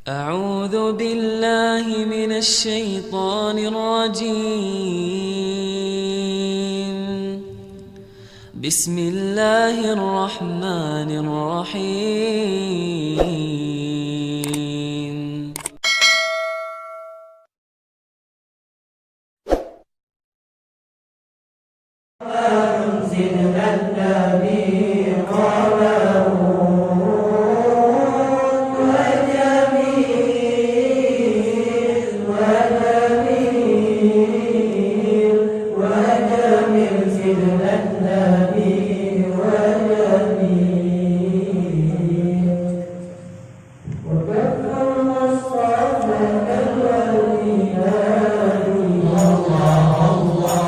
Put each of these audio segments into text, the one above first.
أعوذ بالله من الشيطان الرجيم. بسم الله الرحمن الرحيم. أنزلنا النبي قبله وجميل سيدنا النبي وجميل وكف المصطفى كالوليان الله الله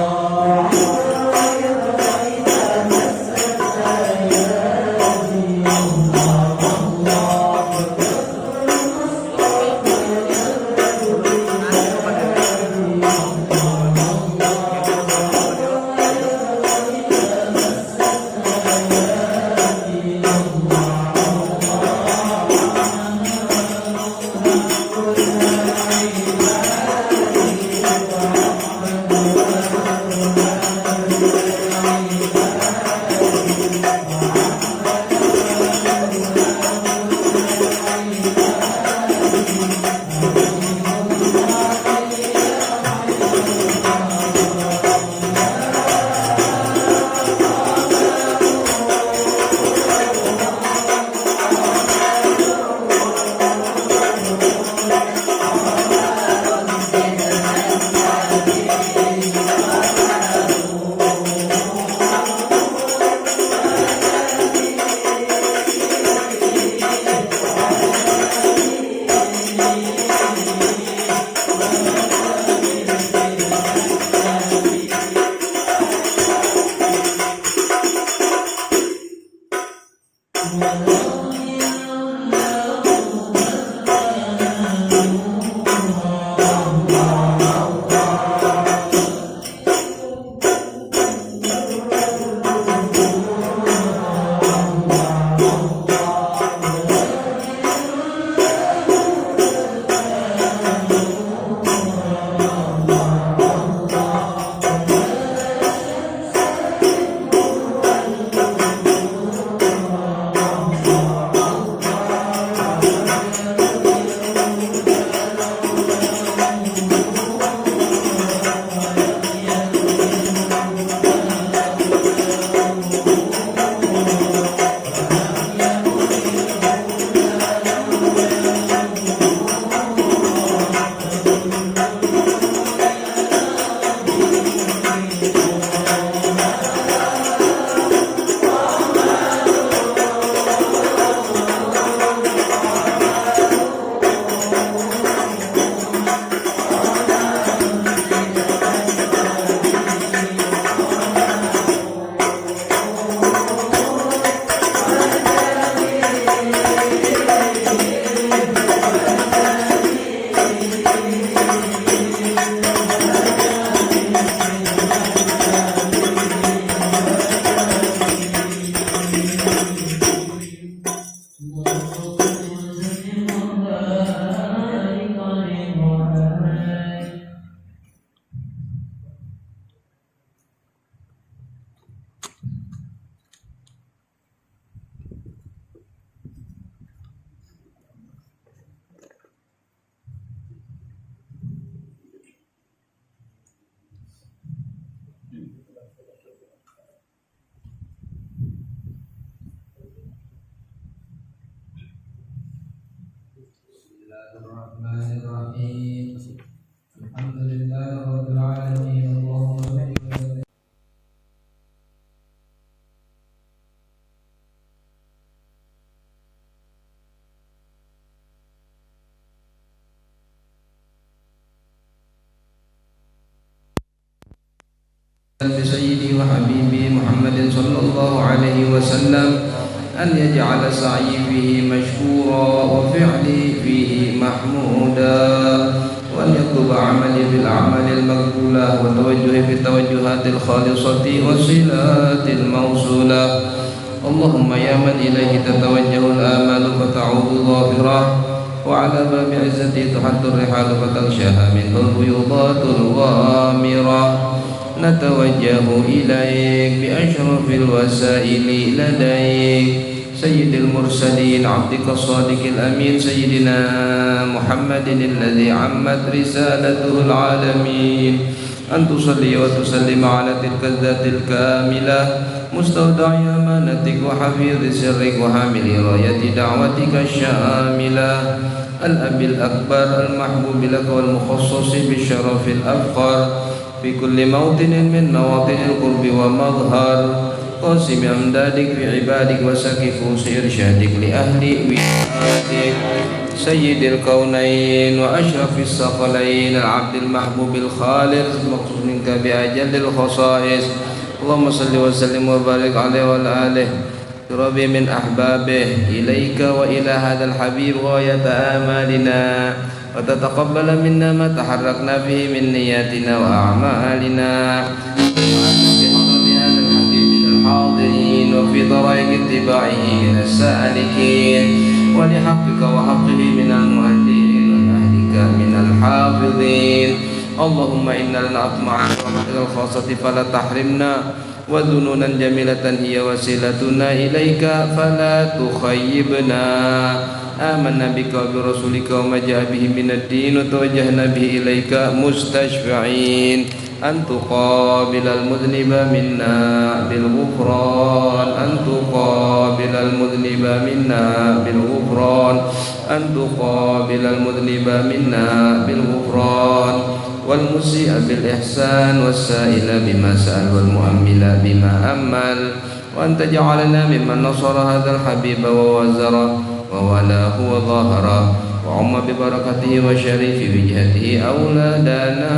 Bismillahirrahmanirrahim. Alhamdulillahirabbil alamin. Allahumma shalli wa sallim. بسيدي وحبيبي محمد صلى الله عليه وسلم أن يجعل سعي فيه مشكورا وفعلي فيه محمودا وأن يكتب عملي بالأعمال المقبولة وتوجهي بالتوجهات الخالصة والصلات الموصولة. اللهم يا من إليه تتوجه الآمال فتعود ظافرة وعلى باب عزته تحد الرحال فتغشاها منه الفيوضات الغامرة نتوجه إليك بأشرف الوسائل لديك سيد المرسلين عبدك الصادق الأمين سيدنا محمد الذي عمت رسالته العالمين أن تصلي وتسلم على تلك الذات الكاملة مستودع أمانتك وحفيظ سرك وحامل راية دعوتك الشاملة الأب الأكبر المحبوب لك والمخصص بالشرف الأفخر في كل موطن من مواطن القرب ومظهر قاسم أمدادك في عبادك وسكف إرشادك لأهل ولايتك سيد الكونين وأشرف الثقلين العبد المحبوب الخالص المقصود منك بأجل الخصائص اللهم صل وسلم وبارك عليه وعلى آله تربي من أحبابه إليك وإلى هذا الحبيب غاية آمالنا وتتقبل منا ما تحركنا به من نياتنا وأعمالنا الحاضرين وفي طريق اتباعه من السالكين ولحقك وحقه من المؤدين ولأهلك من الحافظين اللهم إنا لنطمع برحمتك الخاصة فلا تحرمنا وذنونا جميلة هي وسيلتنا إليك فلا تخيبنا آمنا بك وبرسولك وما جاء به من الدين وتوجهنا به إليك مستشفعين أن تقابل المذنب منا بالغفران أن تقابل المذنب منا بالغفران أن تقابل المذنب منا بالغفران والمسيء بالإحسان والسائل بما سأل والمؤمل بما أمل وأن تجعلنا ممن نصر هذا الحبيب ووزره وولاه وظهره وعم ببركته وشريف وجهته أولادنا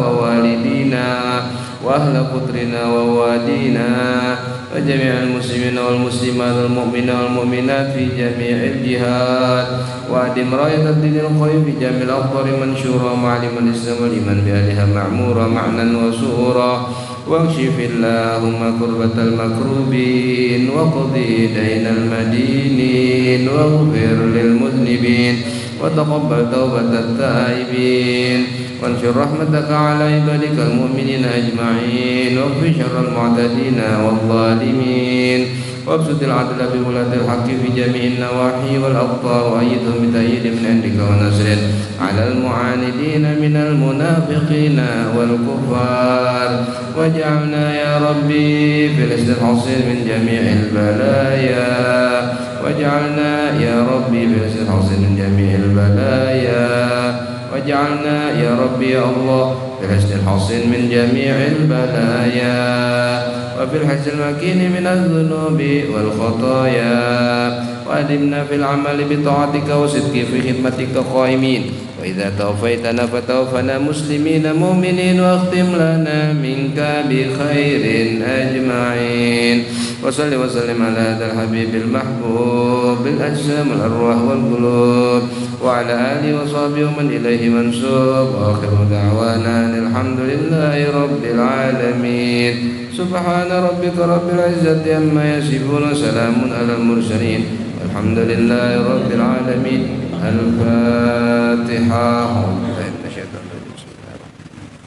ووالدينا وأهل قطرنا ووادينا وجميع المسلمين والمسلمات والمؤمنين والمؤمنات في جميع الجهات وأدم راية الدين القويم في جميع الأقطار منشورا ومعلم الإسلام والإيمان بأهلها معمورا معنى وسورا واكشف اللهم كربة المكروبين وقضي دين المدينين واغفر للمذنبين وتقبل توبة التائبين وانشر رحمتك على عبادك المؤمنين أجمعين واكف شر المعتدين والظالمين وابسط العدل بولاة الحق في جميع النواحي والأقطار وأيدهم بتأييد من عندك ونصر على المعاندين من المنافقين والكفار واجعلنا يا ربي في الحسن الحصين من جميع البلايا واجعلنا يا ربي في الحسن الحصين من جميع البلايا واجعلنا يا ربي يا الله في الحسن الحصين من جميع البلايا وفي الحسن المكين من الذنوب والخطايا وأدمنا في العمل بطاعتك وصدق في خدمتك قائمين وإذا توفيتنا فتوفنا مسلمين مؤمنين واختم لنا منك بخير أجمعين وصل وسلم على هذا الحبيب المحبوب بالأجسام والأرواح والقلوب وعلى آله وصحبه ومن إليه منسوب وآخر دعوانا أن الحمد لله رب العالمين سبحان ربك رب العزة عما يصفون وسلام على المرسلين والحمد لله رب العالمين الفاتحة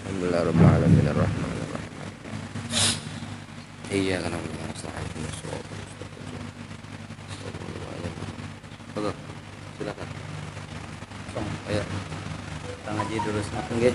الحمد لله رب العالمين الرحمن الرحيم إياك نعبد ونستعين silakan. Ayo. Kita ngaji dulu semakin nggih.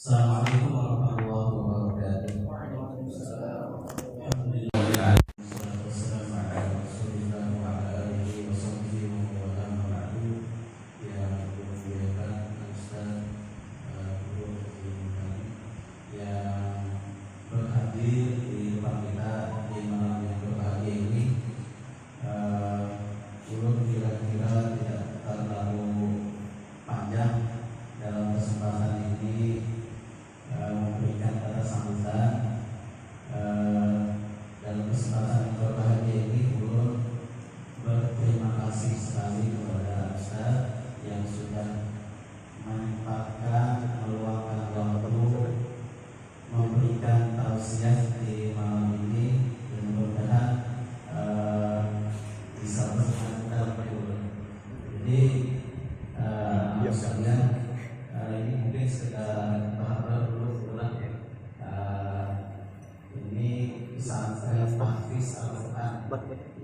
Assalamualaikum warahmatullahi wabarakatuh. Alhamdulillah. Wassalamu ala Rasulillah wa ala alihi wa sahbihi wa man wala ma ba'du. Yang dimuliakan Ustaz Guru yang berhadir di tempat kita di malam yang berbahagia ini. Ulun kira-kira tidak terlalu panjang dalam kesempatan ini. tahfiz Al-Quran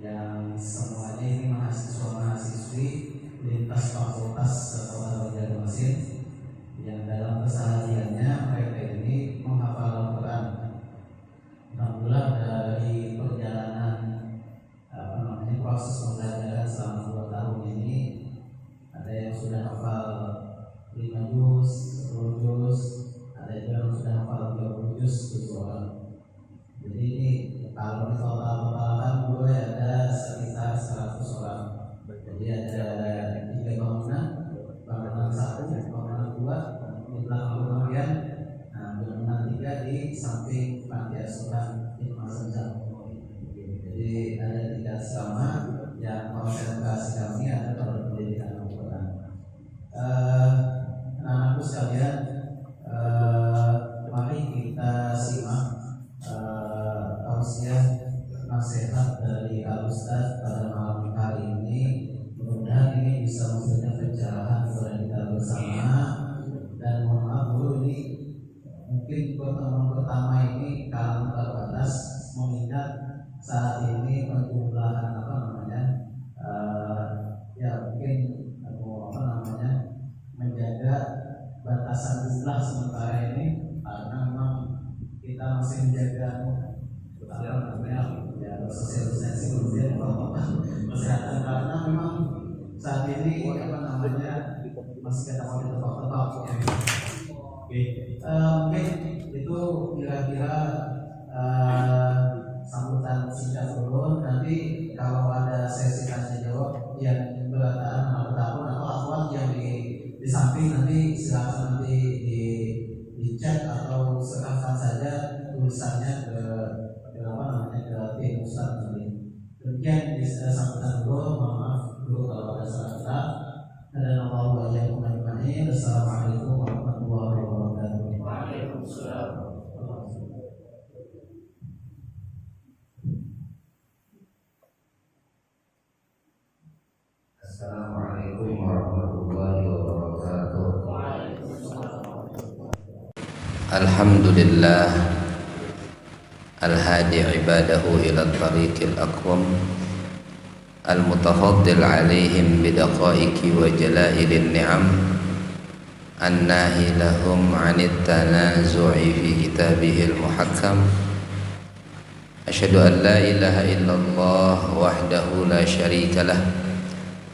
yang semuanya ini mahasiswa-mahasiswi lintas fakultas Kota Banjarmasin yang dalam kesehariannya mereka ini menghafal Al-Quran. Alhamdulillah dari perjalanan proses pembelajaran selama 2 tahun ini ada yang sudah hafal 5 juz, 10 juz, ada juga yang sudah hafal 30 juz orang. Jadi ini kalau total-totalkan boleh ada sekitar 100 orang. Jadi ada 3 bangunan 1, bangunan 2 di belakang kemudian, bangunan 3 di samping panti asuhan Hikmah Senjang. Jadi ada 3 asrama yang konsentrasi kami ada pada pendidikan Al-Quran. Anak-anakku sekalian, mari kita simak tausiah nasihat dari Al-Ustaz pada malam hari ini. Mudah-mudahan ini bisa memberikan pencerahan kepada kita bersama. Dan mohon maaf dulu, ini mungkin pertemuan pertama ini kalau terbatas, mengingat saat ini penjumlahan menjaga batasan jumlah sementara ini karena memang kita masih menjaga social distancing, kemudian kesehatan, karena memang saat ini masih kita mau di tempat-tempat. Mungkin itu kira-kira sambutan singkat dulu. Nanti kalau ada sesi tanya jawab yang berlatar ataupun atau akhwat yang di samping, nanti silakan nanti di chat atau serahkan saja tulisannya ke tim Ustaz nanti. Demikian sambutan dulu. Mohon maaf dulu kalau ada salah-salah. Dan Allah yang mengenai. Assalamualaikum warahmatullahi wabarakatuh. Waalaikumsalam. Assalamualaikum warahmatullahi wabarakatuh. Alhamdulillah al-hadi ibadahu ila tariqil aqwam al-mutafaddil alaihim bidaqaiki wa jalailin ni'am an-nahi lahum 'anit tanazu'i fi kitabihil muhakkam. Asyhadu an la ilaha illallah wahdahu la syarika lah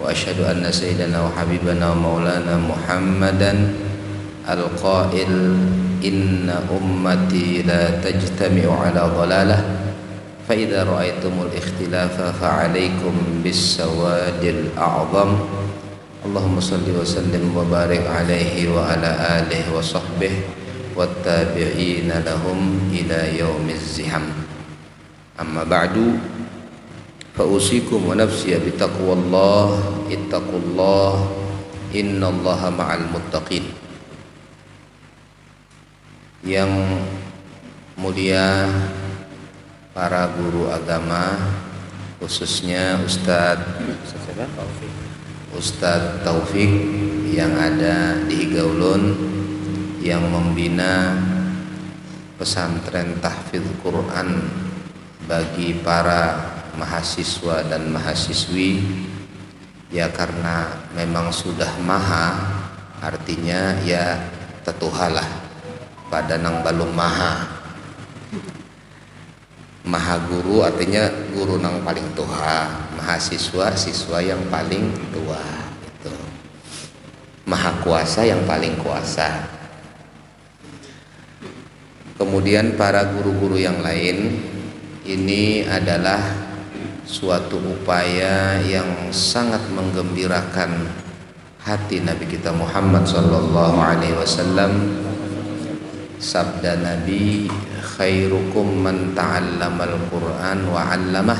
wa asyhadu anna sayyidana wa habibana wa maulana Muhammadan al-qail inna ummati la tajtami'u ala dhalalah fa idza ra'aitumul ikhtilafa fa 'alaikum bis sawadil a'zam. Allahumma shalli wa sallim wa barik alaihi wa ala alihi wa sahbihi wat tabi'ina lahum ila yaumiz ziham. Amma ba'du, fa usikum wa nafsi bi taqwallah, ittaqullah, innallaha ma'al muttaqin. Yang mulia para guru agama, khususnya Ustadz Taufik yang ada di Higaulun, yang membina pesantren tahfidz Quran bagi para mahasiswa dan mahasiswi. Ya karena memang sudah maha, artinya ya tetuhalah pada nang balum maha. Maha guru artinya guru nang paling tua, mahasiswa siswa yang paling tua itu. Maha kuasa yang paling kuasa. Kemudian para guru-guru yang lain, ini adalah suatu upaya yang sangat menggembirakan hati Nabi kita Muhammad sallallahu alaihi wasallam. Sabda Nabi, khairukum man ta'allamal Qur'an wa 'allamah.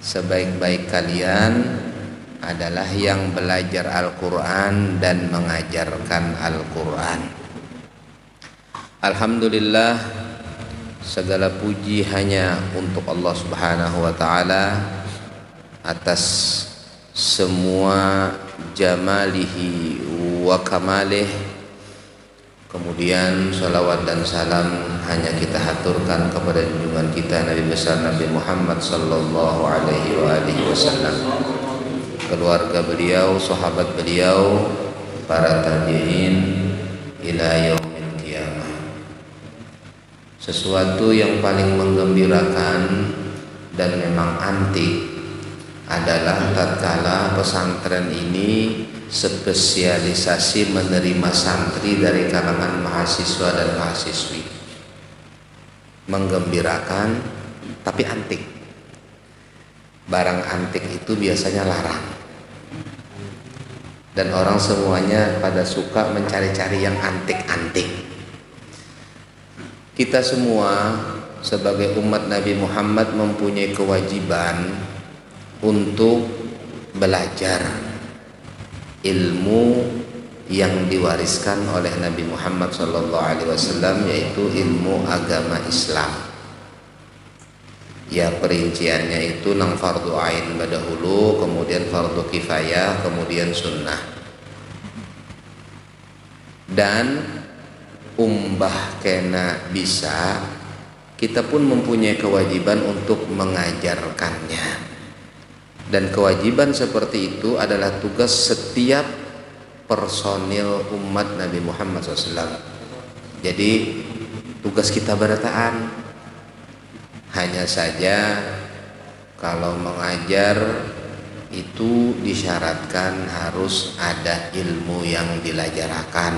Sebaik-baik kalian adalah yang belajar Al-Qur'an dan mengajarkan Al-Qur'an. Alhamdulillah, segala puji hanya untuk Allah Subhanahu wa taala atas semua jamalihi wa kamalih. Kemudian salawat dan salam hanya kita haturkan kepada junjungan kita Nabi besar Nabi Muhammad sallallahu alaihi wasallam, keluarga beliau, sahabat beliau, para tabi'in ila yaumil qiyamah. Sesuatu yang paling menggembirakan dan memang antik adalah tatkala pesantren ini spesialisasi menerima santri dari kalangan mahasiswa dan mahasiswi. Menggembirakan tapi antik. Barang antik itu biasanya larang, dan orang semuanya pada suka mencari-cari yang antik-antik. Kita semua sebagai umat Nabi Muhammad mempunyai kewajiban untuk belajar ilmu yang diwariskan oleh Nabi Muhammad SAW, yaitu ilmu agama Islam. Ya, perinciannya itu nang fardu ain dahulu, kemudian fardu kifayah, kemudian sunnah. Dan umbah kena bisa, kita pun mempunyai kewajiban untuk mengajarkannya. Dan kewajiban seperti itu adalah tugas setiap personil umat Nabi Muhammad SAW. Jadi tugas kita berataan. Hanya saja kalau mengajar itu disyaratkan harus ada ilmu yang dilajarakan.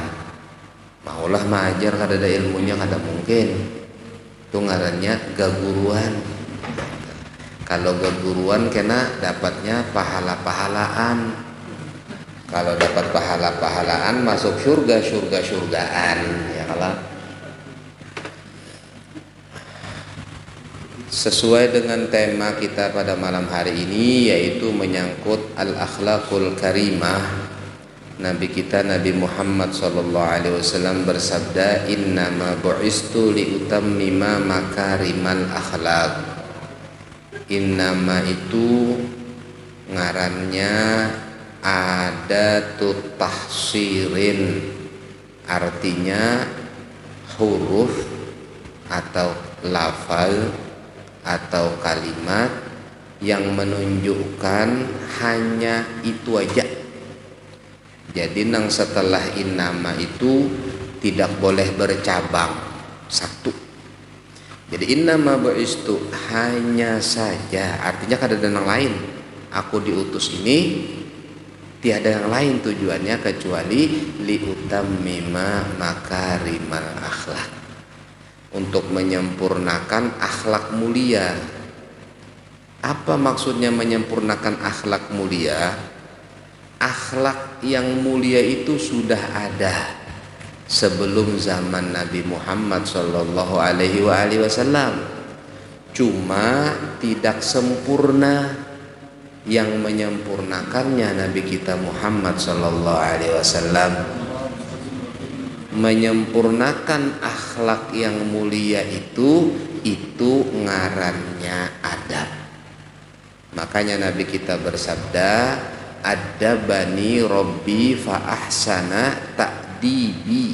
Maulah mengajar kada ada ilmunya kada mungkin. Itu ngarannya gaguruan. Kalau keguruan kena dapatnya pahala-pahalaan. Kalau dapat pahala-pahalaan masuk surgaan, ya kalau. Sesuai dengan tema kita pada malam hari ini, yaitu menyangkut al-akhlaqul karimah. Nabi kita Nabi Muhammad SAW bersabda, innama bu'istu liutammima makarimal akhlaq. Innama itu ngarannya adatut tahsirin, artinya huruf atau lafal atau kalimat yang menunjukkan hanya itu aja. Jadi nang setelah innama itu tidak boleh bercabang, satu. Jadi innama bu'istu, hanya saja, artinya kada ada yang lain. Aku diutus ini tiada yang lain tujuannya kecuali liutammima makarimal akhlak, untuk menyempurnakan akhlak mulia. Apa maksudnya menyempurnakan akhlak mulia? Akhlak yang mulia itu sudah ada sebelum zaman Nabi Muhammad sallallahu alaihi wasallam. Cuma tidak sempurna. Yang menyempurnakannya Nabi kita Muhammad sallallahu alaihi wasallam. Menyempurnakan akhlak yang mulia itu ngarannya adab. Makanya Nabi kita bersabda, adabani Rabbi fa ahsana ta'dibi,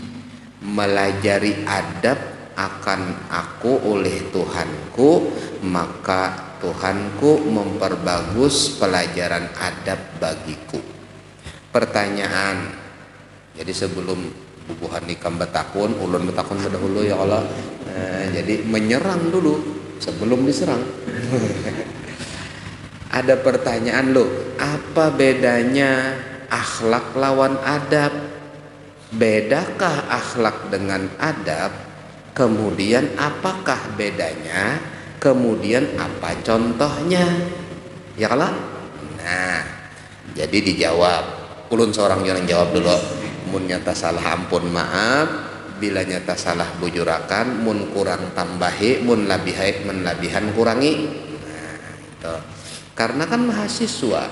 melajari adab akan aku oleh Tuhanku, maka Tuhanku memperbagus pelajaran adab bagiku. Pertanyaan, jadi sebelum bubuhan nikam betakun, ulun betakun dahulu ya Allah. Jadi menyerang dulu sebelum diserang. Ada pertanyaan loh, apa bedanya akhlak lawan adab? Bedakah akhlak dengan adab? Kemudian apakah bedanya? Kemudian apa contohnya? Ya kalau? Nah, jadi dijawab. Ulun seorang yang jawab dulu. Mun nyata salah ampun maaf, bila nyata salah bujurakan, mun kurang tambahi, mun labihan kurangi. Nah, itu. Karena kan mahasiswa,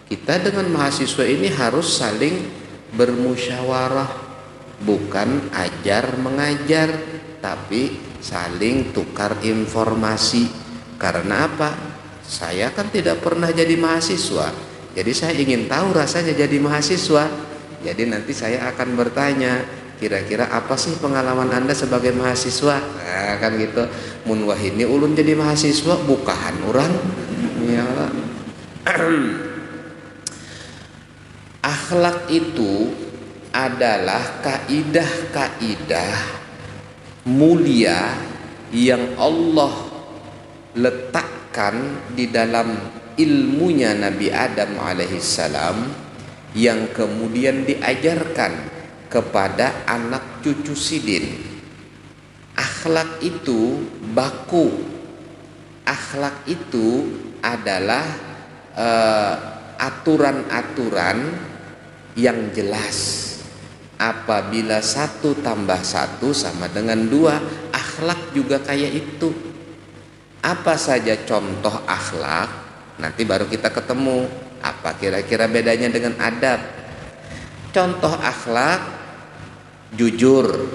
kita dengan mahasiswa ini harus saling bermusyawarah, bukan ajar mengajar, tapi saling tukar informasi. Karena apa? Saya kan tidak pernah jadi mahasiswa, jadi saya ingin tahu rasanya jadi mahasiswa. Jadi nanti saya akan bertanya, kira-kira apa sih pengalaman Anda sebagai mahasiswa? Nah, kan gitu. Mun wahini ulun jadi mahasiswa bukahan orang. Ya. Akhlak itu adalah kaidah-kaidah mulia yang Allah letakkan di dalam ilmunya Nabi Adam alaihissalam yang kemudian diajarkan kepada anak cucu Sidin. Akhlak itu baku. Akhlak itu adalah aturan-aturan yang jelas. Apabila 1 tambah 1 sama dengan 2, akhlak juga kayak itu. Apa saja contoh akhlak? Nanti baru kita ketemu apa kira-kira bedanya dengan adab. Contoh akhlak, jujur.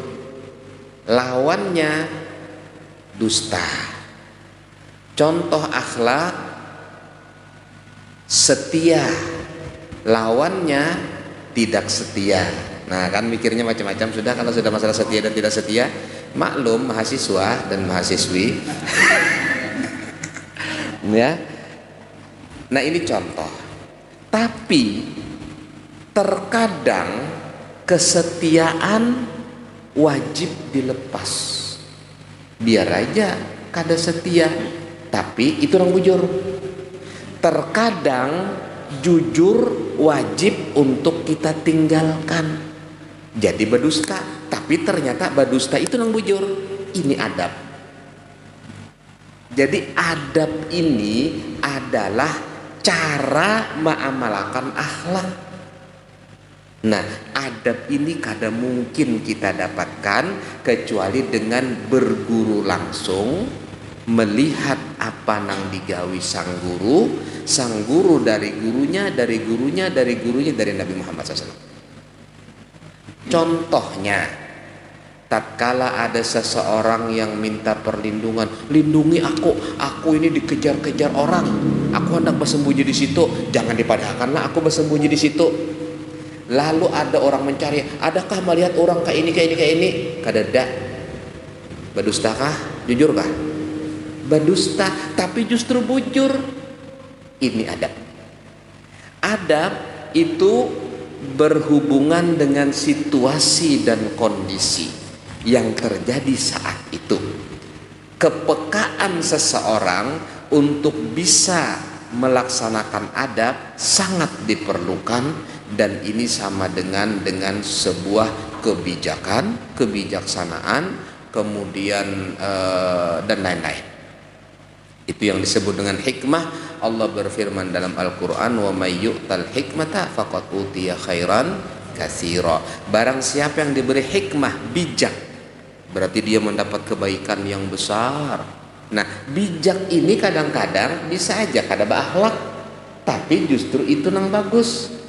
Lawannya dusta. Contoh akhlak, setia. Lawannya tidak setia. Nah kan mikirnya macam-macam sudah. Kalau sudah masalah setia dan tidak setia, maklum mahasiswa dan mahasiswi. Ya. Nah ini contoh. Tapi terkadang kesetiaan wajib dilepas. Biar aja kada setia, tapi itu orang bujur. Terkadang jujur wajib untuk kita tinggalkan. Jadi berdusta, tapi ternyata berdusta itu orang bujur. Ini adab. Jadi adab ini adalah cara mengamalkan akhlak. Nah, adab ini kada mungkin kita dapatkan kecuali dengan berguru langsung, melihat apa nang digawi sang guru dari gurunya, dari gurunya, dari gurunya, dari Nabi Muhammad SAW. Contohnya, tatkala ada seseorang yang minta perlindungan, lindungi aku ini dikejar-kejar orang, aku hendak bersembunyi di situ, jangan dipadahkanlah aku bersembunyi di situ. Lalu ada orang mencari, adakah melihat orang kayak ini? Kadada. Bedustakah? Jujurkah? Berdusta, tapi justru bujur. Ini adab. Adab itu berhubungan dengan situasi dan kondisi yang terjadi saat itu. Kepekaan seseorang untuk bisa melaksanakan adab sangat diperlukan, dan ini sama dengan sebuah kebijaksanaan, kemudian dan lain-lain. Itu yang disebut dengan hikmah. Allah berfirman dalam Al-Quran, wa may yu'tal hikmata faqad utiya khairan katsira. Barang siapa yang diberi hikmah, bijak, berarti dia mendapat kebaikan yang besar. Nah, bijak ini kadang-kadang bisa aja kada berakhlak, tapi justru itu nang bagus.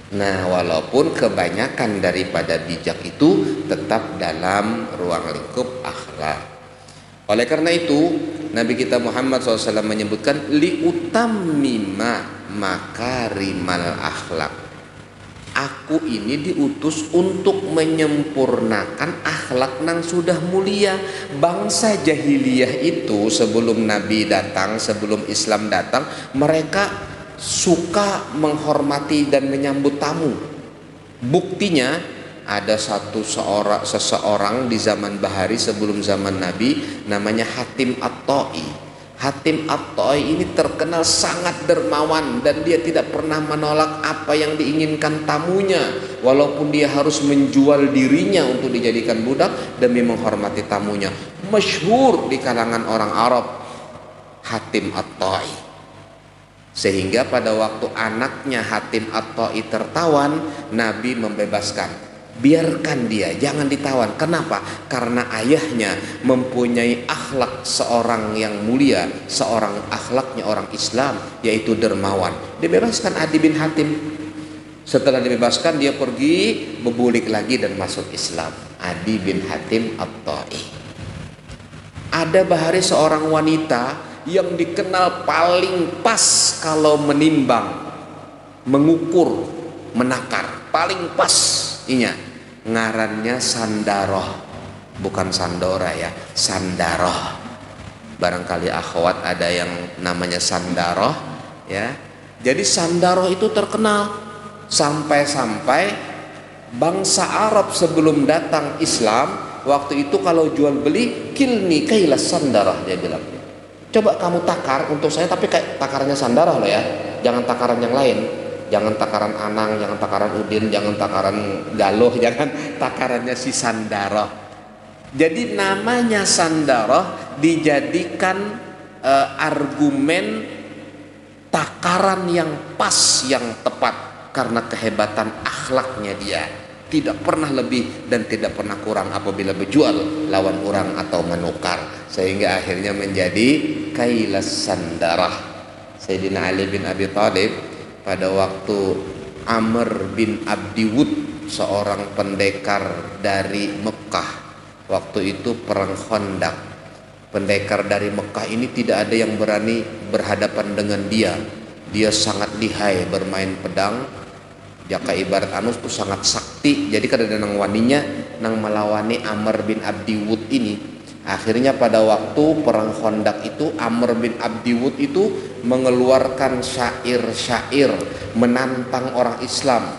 Nah, walaupun kebanyakan daripada bijak itu tetap dalam ruang lingkup akhlak. Oleh karena itu, Nabi kita Muhammad SAW menyebutkan liutammima makarimal akhlak. Aku ini diutus untuk menyempurnakan akhlak nang sudah mulia. Bangsa jahiliyah itu sebelum Nabi datang, sebelum Islam datang, mereka suka menghormati dan menyambut tamu. Buktinya ada seseorang di zaman Bahari sebelum zaman Nabi, namanya Hatim At-Ta'i. Hatim At-Ta'i ini terkenal sangat dermawan dan dia tidak pernah menolak apa yang diinginkan tamunya, walaupun dia harus menjual dirinya untuk dijadikan budak demi menghormati tamunya. Masyhur di kalangan orang Arab Hatim At-Ta'i. Sehingga pada waktu anaknya Hatim At-Ta'i tertawan, Nabi membebaskan. Biarkan dia, jangan ditawan. Kenapa? Karena ayahnya mempunyai akhlak seorang yang mulia, seorang akhlaknya orang Islam, yaitu dermawan. Dibebaskan Adi bin Hatim. Setelah dibebaskan, dia pergi bebulik lagi dan masuk Islam. Adi bin Hatim At-Ta'i. Ada Bahari seorang wanita yang dikenal paling pas kalau menimbang, mengukur, menakar, paling pas inya. ngarannya Sandaroh, bukan Sandora ya, Sandaroh. Barangkali akhwat ada yang namanya Sandaroh ya. Jadi Sandaroh itu terkenal sampai-sampai bangsa Arab sebelum datang Islam waktu itu kalau jual beli kilni kailas Sandaroh, dia bilang. Coba kamu takar untuk saya tapi kayak takarannya Sandaroh loh ya. Jangan takaran yang lain. Jangan takaran Anang, jangan takaran Udin, jangan takaran Galuh, jangan takarannya si Sandaroh. Jadi namanya Sandaroh dijadikan argumen takaran yang pas, yang tepat karena kehebatan akhlaknya dia. Tidak pernah lebih dan tidak pernah kurang apabila berjual lawan orang atau menukar, sehingga akhirnya menjadi kailas Sandarah. Sayyidina Ali bin Abi Thalib pada waktu Amr bin Abdi Wud, seorang pendekar dari Mekah, waktu itu perang Khandaq. Pendekar dari Mekah ini tidak ada yang berani berhadapan dengan dia. Dia sangat lihai bermain pedang. Jaka ibarat anus itu sangat sakti. Jadi kada ada nang waninya nang melawani Amr bin Abdi Wud ini. Akhirnya pada waktu perang Khandaq itu Amr bin Abdi Wud itu mengeluarkan syair-syair menantang orang Islam.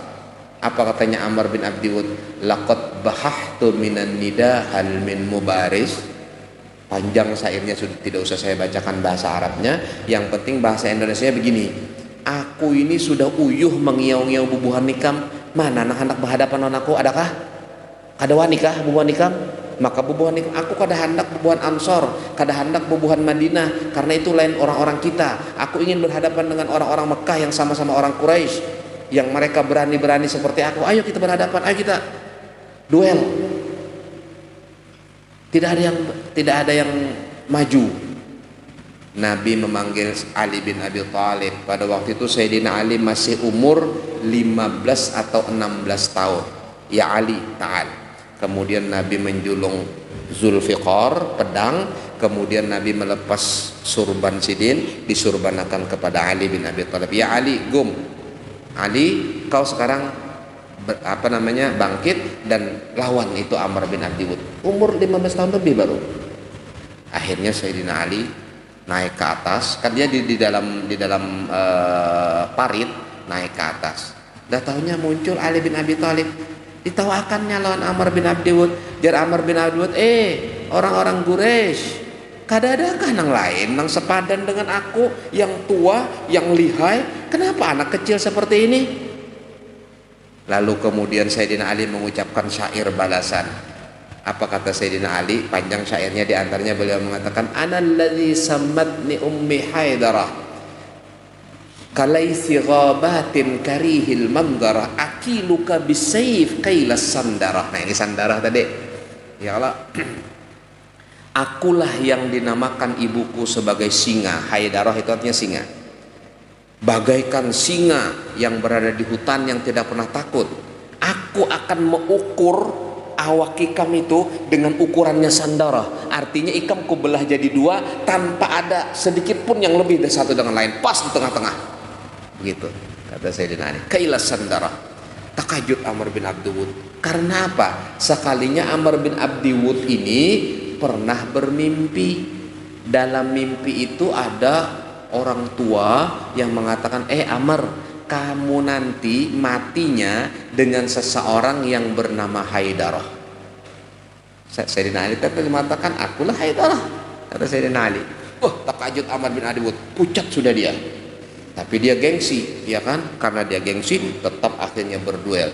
Apa katanya Amr bin Abdi Wud? Laqad bahahtu minan nida hal min mubaris. Panjang syairnya, sudah tidak usah saya bacakan bahasa Arabnya. Yang penting bahasa Indonesia begini. Aku ini sudah uyuh mengiau-ngiau bubuhan nikam. Mana anak-anak berhadapan dengan aku? Adakah? Kada wanikah bubuhan nikam? Maka bubuhan nikam aku kada hendak bubuhan Ansor, kada hendak bubuhan Madinah, karena itu lain orang-orang kita. Aku ingin berhadapan dengan orang-orang Mekah yang sama-sama orang Quraisy, yang mereka berani-berani seperti aku. Ayo kita berhadapan, ayo kita duel. Tidak ada yang maju. Nabi memanggil Ali bin Abi Thalib. Pada waktu itu Sayyidina Ali masih umur 15 atau 16 tahun. Ya Ali, ta'al. Kemudian Nabi menjulung Zulfiqar, pedang. Kemudian Nabi melepas surban sidin, disurbanakan kepada Ali bin Abi Thalib. Ya Ali, gum. Ali, kau sekarang bangkit dan lawan itu Amr bin Abdi Wud. Umur 15 tahun lebih baru. Akhirnya Sayyidina Ali naik ke atas, kan dia di dalam parit, naik ke atas. Dah tahunya muncul Ali bin Abi Thalib. Ditawakannya lawan Amr bin Abdi Wud. Jar Amr bin Abdi Wud, orang-orang Quraisy, kada adakah nang lain nang sepadan dengan aku, yang tua, yang lihai? Kenapa anak kecil seperti ini? Lalu kemudian Sayyidina Ali mengucapkan syair balasan. Apa kata Sayyidina Ali? Panjang syairnya, diantaranya beliau mengatakan, analladzi sammatni ummi Haidarah kalaisi ghabatin karihil manggara akiluka bisayf kailas Sandarah. Nah ini Sandarah tadi. Ya Allah. Akulah yang dinamakan ibuku sebagai singa. Haidarah itu artinya singa. Bagaikan singa yang berada di hutan yang tidak pernah takut. Aku akan mengukur awak ikam itu dengan ukurannya Sandarah. Artinya ikam ku belah jadi dua tanpa ada sedikit pun yang lebih dari satu dengan lain, pas di tengah-tengah. Begitu kata Sayyidina Ali. Kailas Sandarah. Takajud Amr bin Abdi Wud. Karena apa? Sekalinya Amr bin Abdi Wud ini pernah bermimpi. Dalam mimpi itu ada orang tua yang mengatakan, Amr, kamu nanti matinya dengan seseorang yang bernama Haidarah. Sayyidina Ali tadi mengatakan, akulah Haidarah, kata Sayyidina Ali. Takajud Amr bin Abdi Wud, pucat sudah dia. Tapi dia gengsi, ya kan? Karena dia gengsi, tetap akhirnya berduel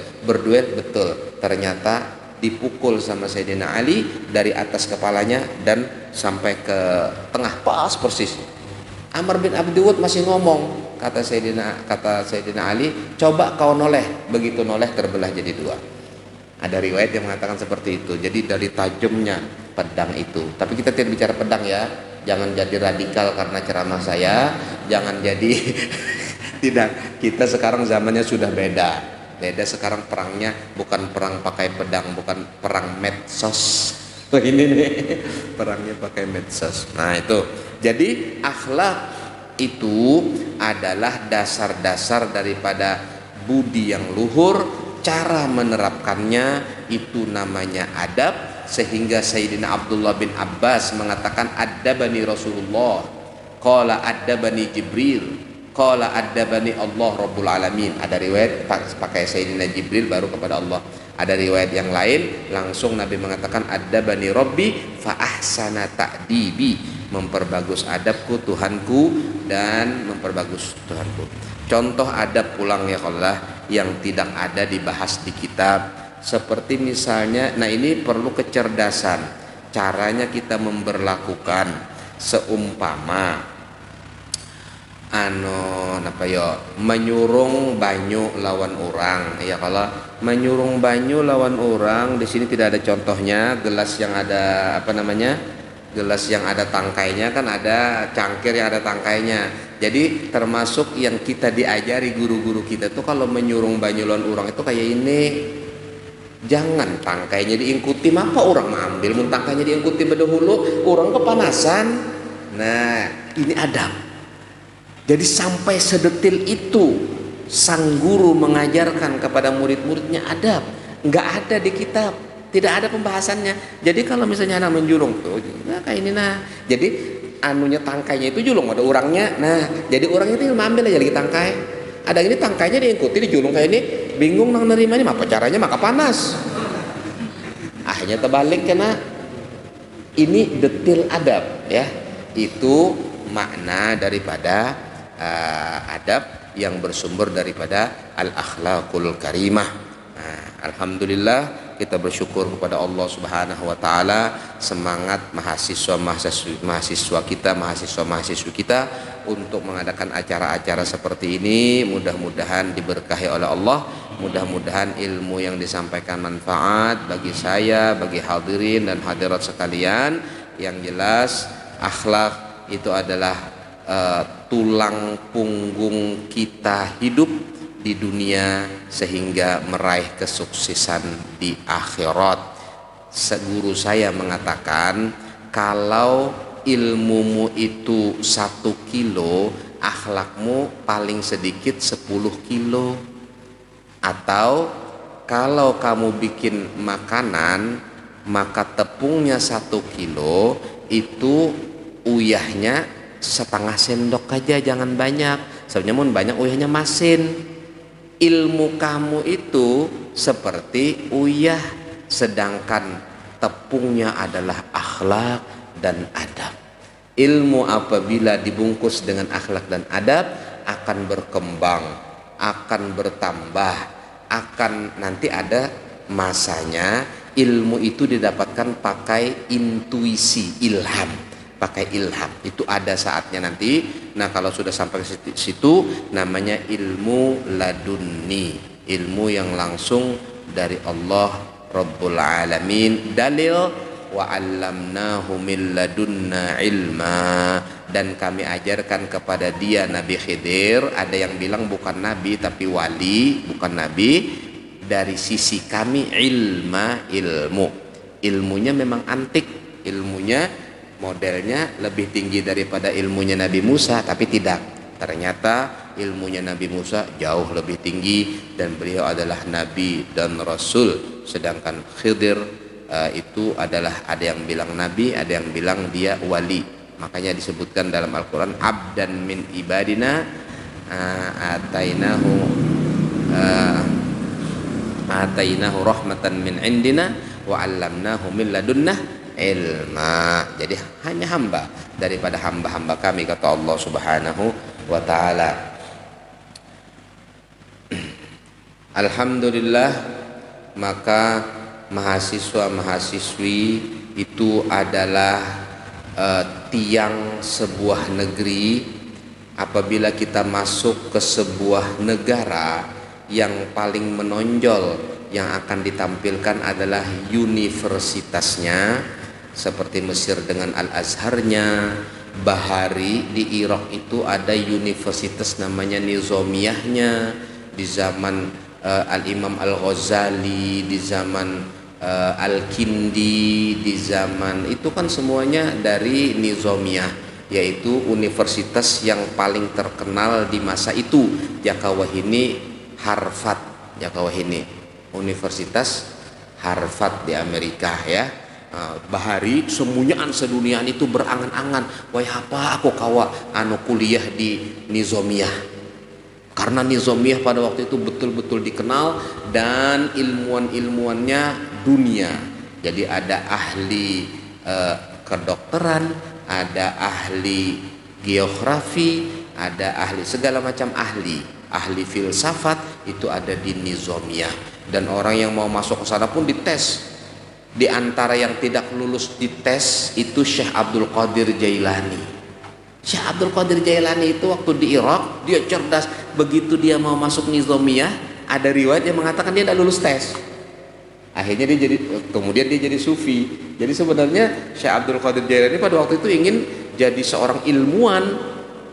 betul. Ternyata dipukul sama Sayyidina Ali dari atas kepalanya dan sampai ke tengah, pas persis. Amr bin Abdi Wud masih ngomong, kata Sayyidina Ali, coba kau noleh. Begitu noleh terbelah jadi dua. Ada riwayat yang mengatakan seperti itu. Jadi dari tajamnya pedang itu. Tapi kita tidak bicara pedang ya. Jangan jadi radikal karena ceramah saya. Jangan jadi tidak. Kita sekarang zamannya sudah beda. Sekarang perangnya bukan perang pakai pedang, bukan perang medsos. Ini nih perangnya pakai medsos. Nah itu. Jadi akhlak itu adalah dasar-dasar daripada budi yang luhur, cara menerapkannya itu namanya adab, sehingga Sayyidina Abdullah bin Abbas mengatakan adabani Rasulullah, qala adabani Jibril, qala adabani Allah Rabbul Alamin. Ada riwayat pakai Sayyidina Jibril baru kepada Allah. Ada riwayat yang lain langsung Nabi mengatakan adabani Rabbi fa ahsana ta'dibi, memperbagus adabku Tuhanku dan memperbagus Tuhanku. Contoh adab pulang ya Allah yang tidak ada dibahas di kitab, seperti misalnya, nah ini perlu kecerdasan caranya kita memberlakukan. Seumpama menyurung banyu lawan orang ya, kalau menyurung banyu lawan orang di sini tidak ada contohnya. Gelas yang ada gelas yang ada tangkainya kan, ada cangkir yang ada tangkainya. Jadi termasuk yang kita diajari guru-guru kita tuh kalau menyurung banyu lawan orang itu kayak ini, jangan tangkainya diingkuti, apa orang mengambil mun tangkainya diingkuti bedahulu orang kepanasan. Nah ini adab. Jadi sampai sedetil itu sang guru mengajarkan kepada murid-muridnya adab. Nggak ada di kitab, tidak ada pembahasannya. Jadi kalau misalnya anak menjulung tuh, nah kayak ini nah. Jadi anunya tangkainya itu julung, ada orangnya. Nah, jadi orangnya itu ambil aja lagi tangkai. Ada ini tangkainya diikuti dijulung kayak ini, bingung nang nerimanya, apa caranya maka panas. Akhirnya terbalik karena ini detil adab ya. Itu makna daripada adab yang bersumber daripada al-akhlaqul karimah. Alhamdulillah kita bersyukur kepada Allah Subhanahu wa taala, semangat mahasiswa kita, mahasiswa-mahasiswi kita untuk mengadakan acara-acara seperti ini mudah-mudahan diberkahi oleh Allah, mudah-mudahan ilmu yang disampaikan manfaat bagi saya, bagi hadirin dan hadirat sekalian. Yang jelas akhlak itu adalah tulang punggung kita hidup di dunia sehingga meraih kesuksesan di akhirat. Guru saya mengatakan kalau ilmumu itu 1 kilo, akhlakmu paling sedikit 10 kilo. Atau kalau kamu bikin makanan, maka tepungnya 1 kilo, itu uyahnya setengah sendok aja, jangan banyak. Sebenarnya mun banyak uyahnya masin. Ilmu kamu itu seperti uyah, sedangkan tepungnya adalah akhlak dan adab. Ilmu apabila dibungkus dengan akhlak dan adab akan berkembang, akan bertambah, akan nanti ada masanya ilmu itu didapatkan pakai intuisi, ilham. Pakai ilham itu ada saatnya nanti. Nah kalau sudah sampai ke situ namanya ilmu ladunni, ilmu yang langsung dari Allah Rabbul Alamin. Dalil wa 'allamnahu min ladunna ilma, dan kami ajarkan kepada dia Nabi Khidir. Ada yang bilang bukan nabi tapi wali, bukan nabi. Dari sisi kami ilmu, ilmunya memang antik, ilmunya modelnya lebih tinggi daripada ilmunya Nabi Musa, tapi tidak. Ternyata ilmunya Nabi Musa jauh lebih tinggi dan beliau adalah nabi dan rasul. Sedangkan Khidir itu adalah, ada yang bilang nabi, ada yang bilang dia wali. Makanya disebutkan dalam Al-Quran abdan min ibadina atainahu rahmatan min indina wa 'allamnahu min ladunna ilma. Jadi hanya hamba daripada hamba-hamba kami, kata Allah Subhanahu wa taala. Alhamdulillah, maka mahasiswa-mahasiswi itu adalah tiang sebuah negeri. Apabila kita masuk ke sebuah negara, yang paling menonjol yang akan ditampilkan adalah universitasnya, seperti Mesir dengan Al-Azharnya. Bahari di Irak itu ada universitas namanya Nizamiyahnya. Di zaman Al-Imam Al-Ghazali, di zaman Al-Kindi, di zaman itu kan semuanya dari Nizamiyah, yaitu universitas yang paling terkenal di masa itu. Jakawahini Harvard, Jakawahini Universitas Harvard di Amerika ya. Bahari semunyaan seduniaan itu berangan-angan, wah apa aku kawa kuliah di Nizamiyah, karena Nizamiyah pada waktu itu betul-betul dikenal dan ilmuwan-ilmuwannya dunia. Jadi ada ahli kedokteran, ada ahli geografi, ada ahli segala macam ahli filsafat itu ada di Nizamiyah. Dan orang yang mau masuk ke sana pun dites. Di antara yang tidak lulus dites itu Syekh Abdul Qadir Jailani. Syekh Abdul Qadir Jailani itu waktu di Irak dia cerdas. Begitu dia mau masuk Nizamiyah, ada riwayat yang mengatakan dia tidak lulus tes. Akhirnya kemudian dia jadi sufi. Jadi sebenarnya Syekh Abdul Qadir Jailani pada waktu itu ingin jadi seorang ilmuwan,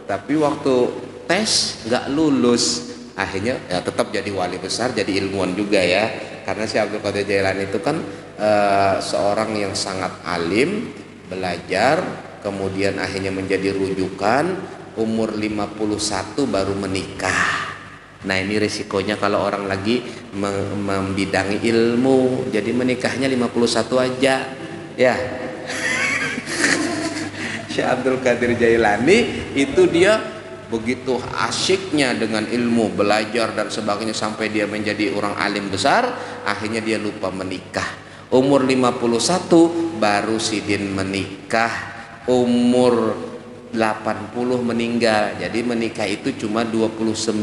tapi waktu tes nggak lulus. Akhirnya ya tetap jadi wali besar, jadi ilmuwan juga ya. Karena Syekh Abdul Qadir Jailani itu kan seorang yang sangat alim, belajar, kemudian akhirnya menjadi rujukan, umur 51 baru menikah. Nah ini risikonya kalau orang lagi membidangi ilmu, jadi menikahnya 51 aja ya. Syekh Abdul Qadir Jailani itu dia begitu asyiknya dengan ilmu, belajar dan sebagainya sampai dia menjadi orang alim besar, akhirnya dia lupa menikah. Umur 51 baru Sidin menikah, umur 80 meninggal. Jadi menikah itu cuma 29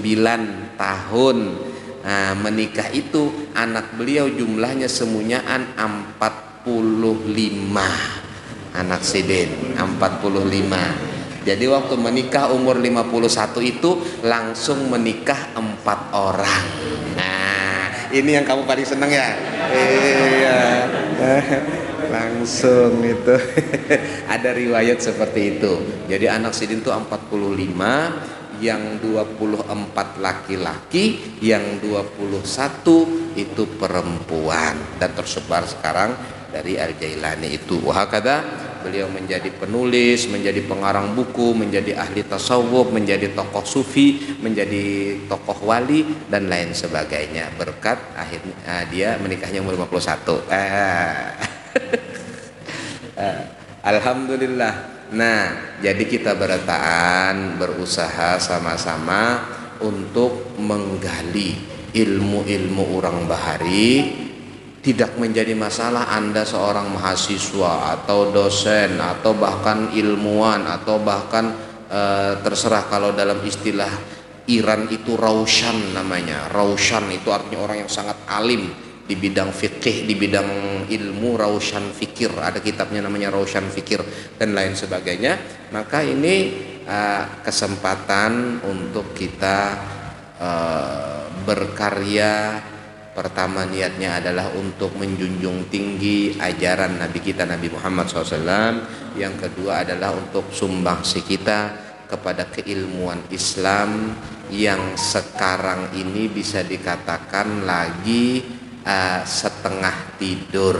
tahun. Nah, menikah itu anak beliau jumlahnya semunyaan 45. Anak Sidin 45. Jadi waktu menikah umur 51 itu langsung menikah 4 orang. Nah, ini yang kamu paling seneng ya? Iya. Langsung itu. Ada riwayat seperti itu. Jadi anak Sidin itu 45, yang 24 laki-laki, yang 21 itu perempuan, dan tersebar sekarang dari Al-Jailani itu. Wahakada beliau menjadi penulis, menjadi pengarang buku, menjadi ahli tasawuf, menjadi tokoh sufi, menjadi tokoh wali dan lain sebagainya. Berkat akhirnya dia menikahnya umur 51. Alhamdulillah. Nah, jadi kita berusaha sama-sama untuk menggali ilmu-ilmu orang bahari. Tidak menjadi masalah Anda seorang mahasiswa atau dosen atau bahkan ilmuwan atau bahkan terserah. Kalau dalam istilah Iran itu raushan namanya. Raushan itu artinya orang yang sangat alim di bidang fikih, di bidang ilmu, raushan fikir. Ada kitabnya namanya Raushan Fikir dan lain sebagainya. Maka ini kesempatan untuk kita berkarya. Pertama niatnya adalah untuk menjunjung tinggi ajaran Nabi kita Nabi Muhammad SAW. Yang kedua adalah untuk sumbangsi kita kepada keilmuan Islam yang sekarang ini bisa dikatakan lagi setengah tidur.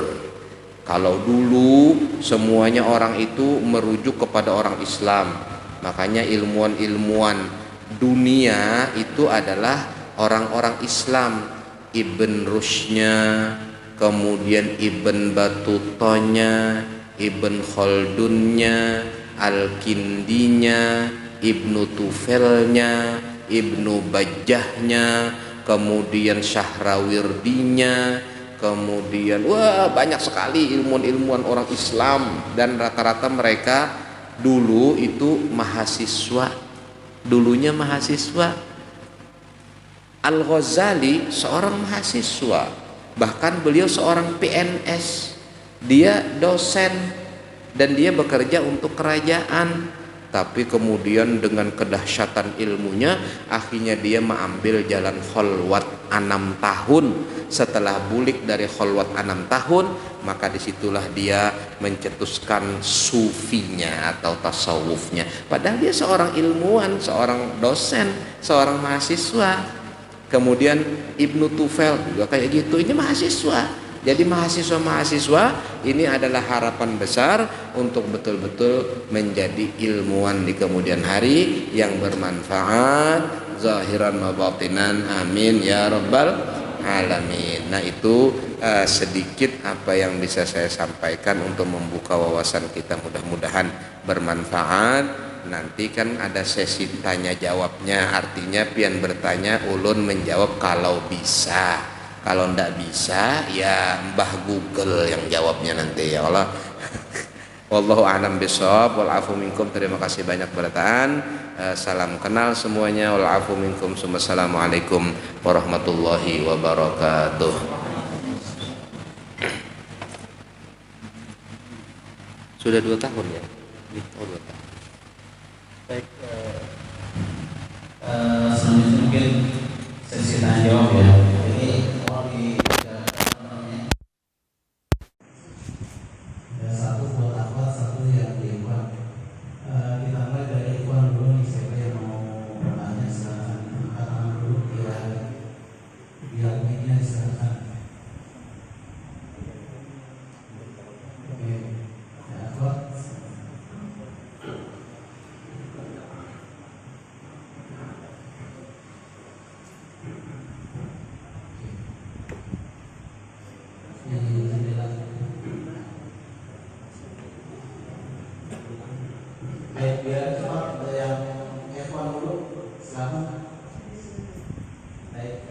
Kalau dulu semuanya orang itu merujuk kepada orang Islam, makanya ilmuwan-ilmuwan dunia itu adalah orang-orang Islam. Ibn Rushdnya, kemudian Ibn Batutanya, Ibn Khaldunnya, Al-Kindinya, Ibnu Tufelnya, Ibnu Bajjahnya, kemudian Syahrawirdinya, kemudian banyak sekali ilmuwan-ilmuwan orang Islam. Dan rata-rata mereka dulu itu mahasiswa, dulunya mahasiswa. Al-Ghazali seorang mahasiswa, bahkan beliau seorang PNS, dia dosen dan dia bekerja untuk kerajaan. Tapi kemudian dengan kedahsyatan ilmunya, akhirnya dia mengambil jalan kholwat 6 tahun. Setelah bulik dari kholwat 6 tahun, maka disitulah dia mencetuskan sufinya atau tasawufnya. Padahal dia seorang ilmuwan, seorang dosen, seorang mahasiswa. Kemudian Ibnu Tufel juga kayak gitu, ini mahasiswa. Jadi mahasiswa-mahasiswa ini adalah harapan besar untuk betul-betul menjadi ilmuwan di kemudian hari yang bermanfaat zahiran wa batinan. Amin ya rabbal alamin. Nah itu sedikit apa yang bisa saya sampaikan untuk membuka wawasan kita, mudah-mudahan bermanfaat. Nanti kan ada sesi tanya jawabnya, artinya pian bertanya ulun menjawab kalau bisa, kalau ndak bisa ya Mbah Google yang jawabnya nanti ya Allah. Wallahu a'lam bishawab, wal afu minkum. Terima kasih banyak bertaan. Salam kenal semuanya. Wal afu minkum. Assalamualaikum warahmatullahi wabarakatuh. Sudah 2 tahun ya? Oh, 2 tahun. Baik, selanjutnya mungkin sesi tanya jawab ya. Jadi kalau di ada satu buat apa, satu yang di Ikhwan. Kita mulai dari Ikhwan dulu nih, siapa yang mau bertanya silakan angkat tangan dulu biar mic-nya silakan. Oke, ya Ikhwan. Baik, biar cepat ada yang F1 dulu, silakan. Baik,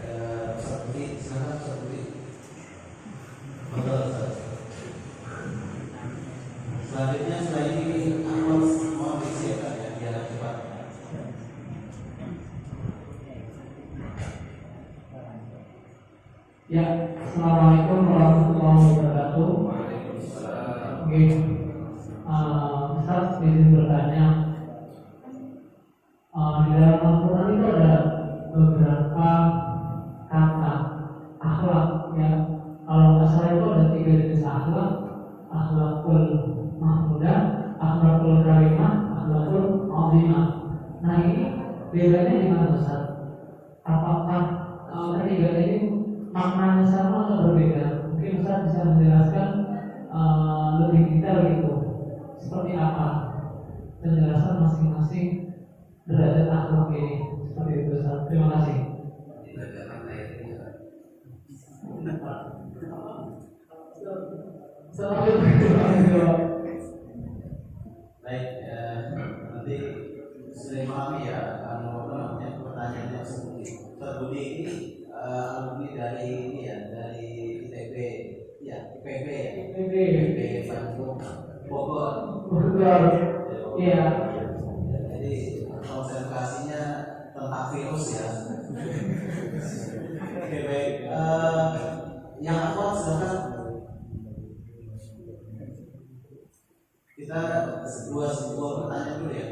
Ustaz Budi, silakan Ustaz Budi. Betul, Ustaz. Selanjutnya setelah ini aku mohon disiapkan ya, biar cepat. Ya, assalamualaikum warahmatullahi wabarakatuh. Oke, Ustaz izin bertanya, di dalam Al-Quran itu ada beberapa kata akhlak ya. Kalau nggak salah itu ada 3 jenis akhlak: akhlakul mahmudah, akhlakul karimah, akhlakul azimah. Nah ini bedanya di mana Ustaz? Apakah ketiga ini maknanya sama atau berbeda? Mungkin Ustaz bisa menjelaskan lebih detail gitu, seperti apa penjelasan masing-masing derajat akhlak ini, seperti itu Ustaz. Terima kasih. Baik, nanti sudah memahami ya, kalau namanya pertanyaannya seperti Ustaz Budi ini alumni dari ini ya, dari ITB ya, IPB ya, IPB Bandung Bogor. Iya. Jadi konsentrasinya tentang virus ya. Oke, baik, yang aku silakan. Kita dua pertanyaan dulu ya.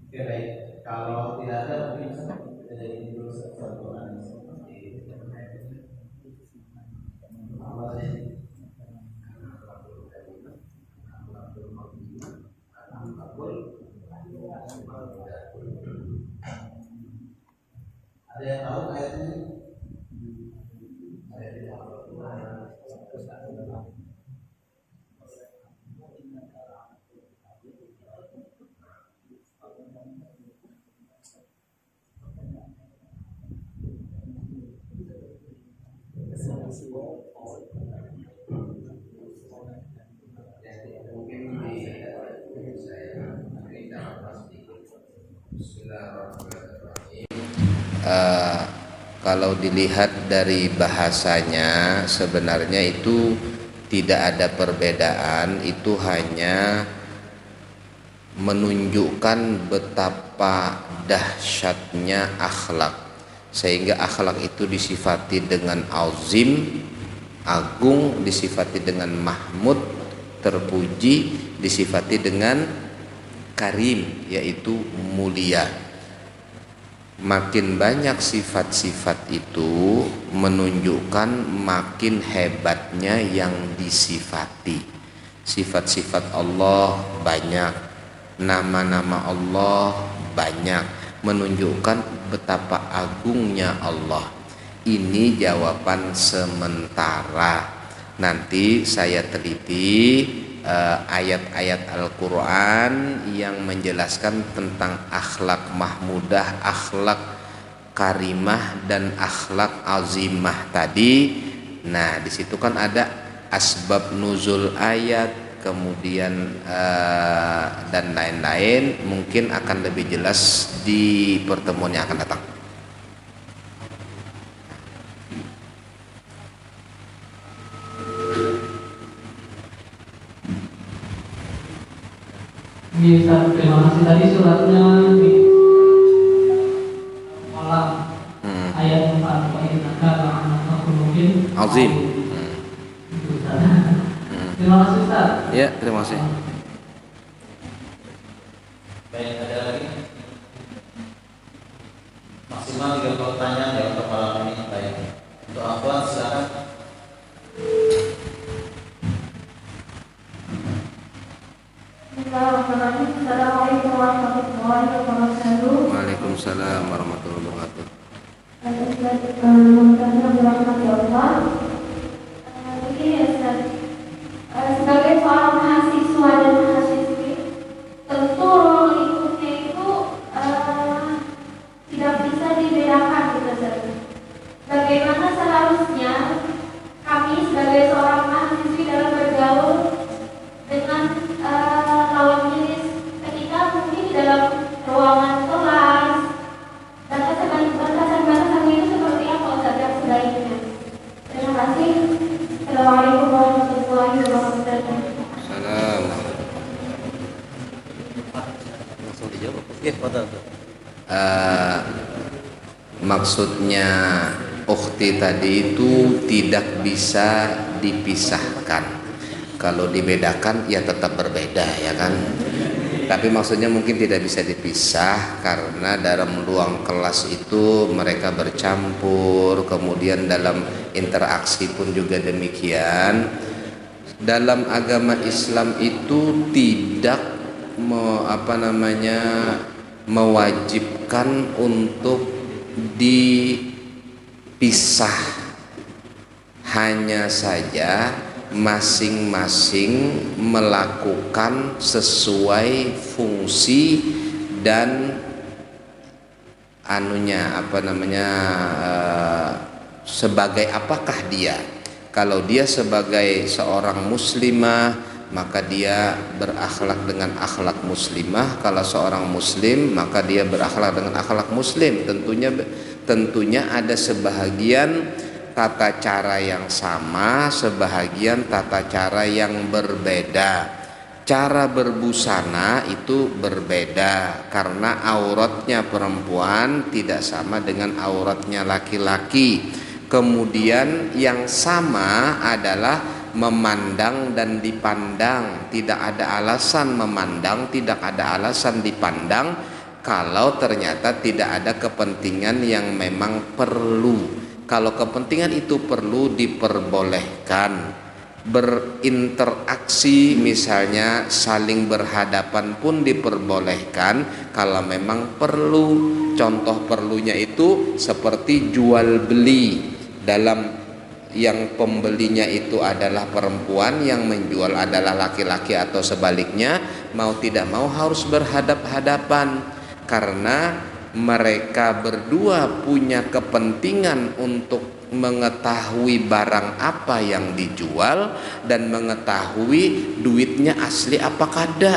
Oke, baik. Kalau tidak ada mungkin kita jadi dulu satu pertanyaan. Ada yang tahu ayat ini? Kalau dilihat dari bahasanya sebenarnya itu tidak ada perbedaan, itu hanya menunjukkan betapa dahsyatnya akhlak, sehingga akhlak itu disifati dengan azim, agung, disifati dengan mahmud, terpuji, disifati dengan karim, yaitu mulia. Makin banyak sifat-sifat itu menunjukkan makin hebatnya yang disifati. Sifat-sifat Allah banyak, nama-nama Allah banyak, menunjukkan betapa agungnya Allah. Ini jawaban sementara. Nanti saya teliti ayat-ayat Al-Quran yang menjelaskan tentang akhlak mahmudah, akhlak karimah dan akhlak azimah tadi. Nah, di situ kan ada asbab nuzul ayat, kemudian dan lain-lain. Mungkin akan lebih jelas di pertemuan yang akan datang. Bisa, terima kasih. Tadi suratnya di malam ayat 4 wa innaka la'ala mungkin Azim. Terima kasih Ustaz. Ya, terima kasih. Baik, ada lagi? Maksimal 3 pertanyaan ya untuk malam ini. Baik. Untuk Afwan silakan. Bismillahirrahmanirrahim. Assalamualaikum warahmatullahi wabarakatuh. Waalaikumsalam warahmatullahi wabarakatuh. Semoga dirahmati Allah. Begini ya Ustaz, sebagai seorang mahasiswa dan mahasiswi, tentu role lingkupnya itu tidak bisa dibedakan gitu Ustaz. Bagaimana seharusnya kami sebagai seorang mahasiswi dalam bergaul dengan lawan jenis ketika mungkin di dalam ruangan kelas, batasan-batasan itu seperti apa Ustaz yang sebaiknya? Terima kasih. Assalamualaikum warahmatullahi wabarakatuh. Salam. Langsung dijawab. Maksudnya ukhti tadi itu tidak bisa dipisahkan. Kalau dibedakan ya tetap berbeda ya kan. Tapi maksudnya mungkin tidak bisa dipisah karena dalam ruang kelas itu mereka bercampur, kemudian dalam interaksi pun juga demikian. Dalam agama Islam itu tidak mewajibkan untuk dipisah, hanya saja masing-masing melakukan sesuai fungsi dan sebagai apakah dia. Kalau dia sebagai seorang muslimah, maka dia berakhlak dengan akhlak muslimah. Kalau seorang muslim, maka dia berakhlak dengan akhlak muslim. Tentunya ada sebahagian tata cara yang sama, sebahagian tata cara yang berbeda. Cara berbusana itu berbeda karena auratnya perempuan tidak sama dengan auratnya laki-laki. Kemudian yang sama adalah memandang dan dipandang. Tidak ada alasan memandang, tidak ada alasan dipandang kalau ternyata tidak ada kepentingan yang memang perlu. Kalau kepentingan itu perlu, diperbolehkan. Berinteraksi misalnya saling berhadapan pun diperbolehkan kalau memang perlu. Contoh perlunya itu seperti jual beli, dalam yang pembelinya itu adalah perempuan, yang menjual adalah laki-laki atau sebaliknya, mau tidak mau harus berhadap-hadapan karena mereka berdua punya kepentingan untuk mengetahui barang apa yang dijual dan mengetahui duitnya asli apa kada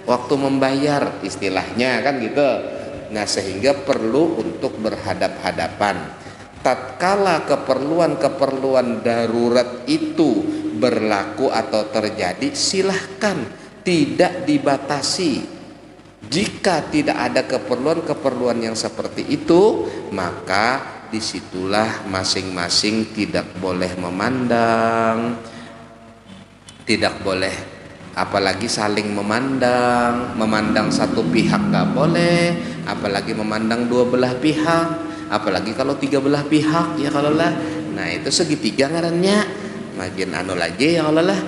waktu membayar, istilahnya kan gitu. Nah, sehingga perlu untuk berhadap-hadapan. Tatkala keperluan-keperluan darurat itu berlaku atau terjadi, silahkan, tidak dibatasi. Jika tidak ada keperluan-keperluan yang seperti itu, maka disitulah masing-masing tidak boleh memandang, tidak boleh apalagi saling memandang satu pihak nggak boleh, apalagi memandang dua belah pihak, apalagi kalau tiga belah pihak ya kalau lah. Nah itu segitiga ngarannya, makin lagi ya kalau lah.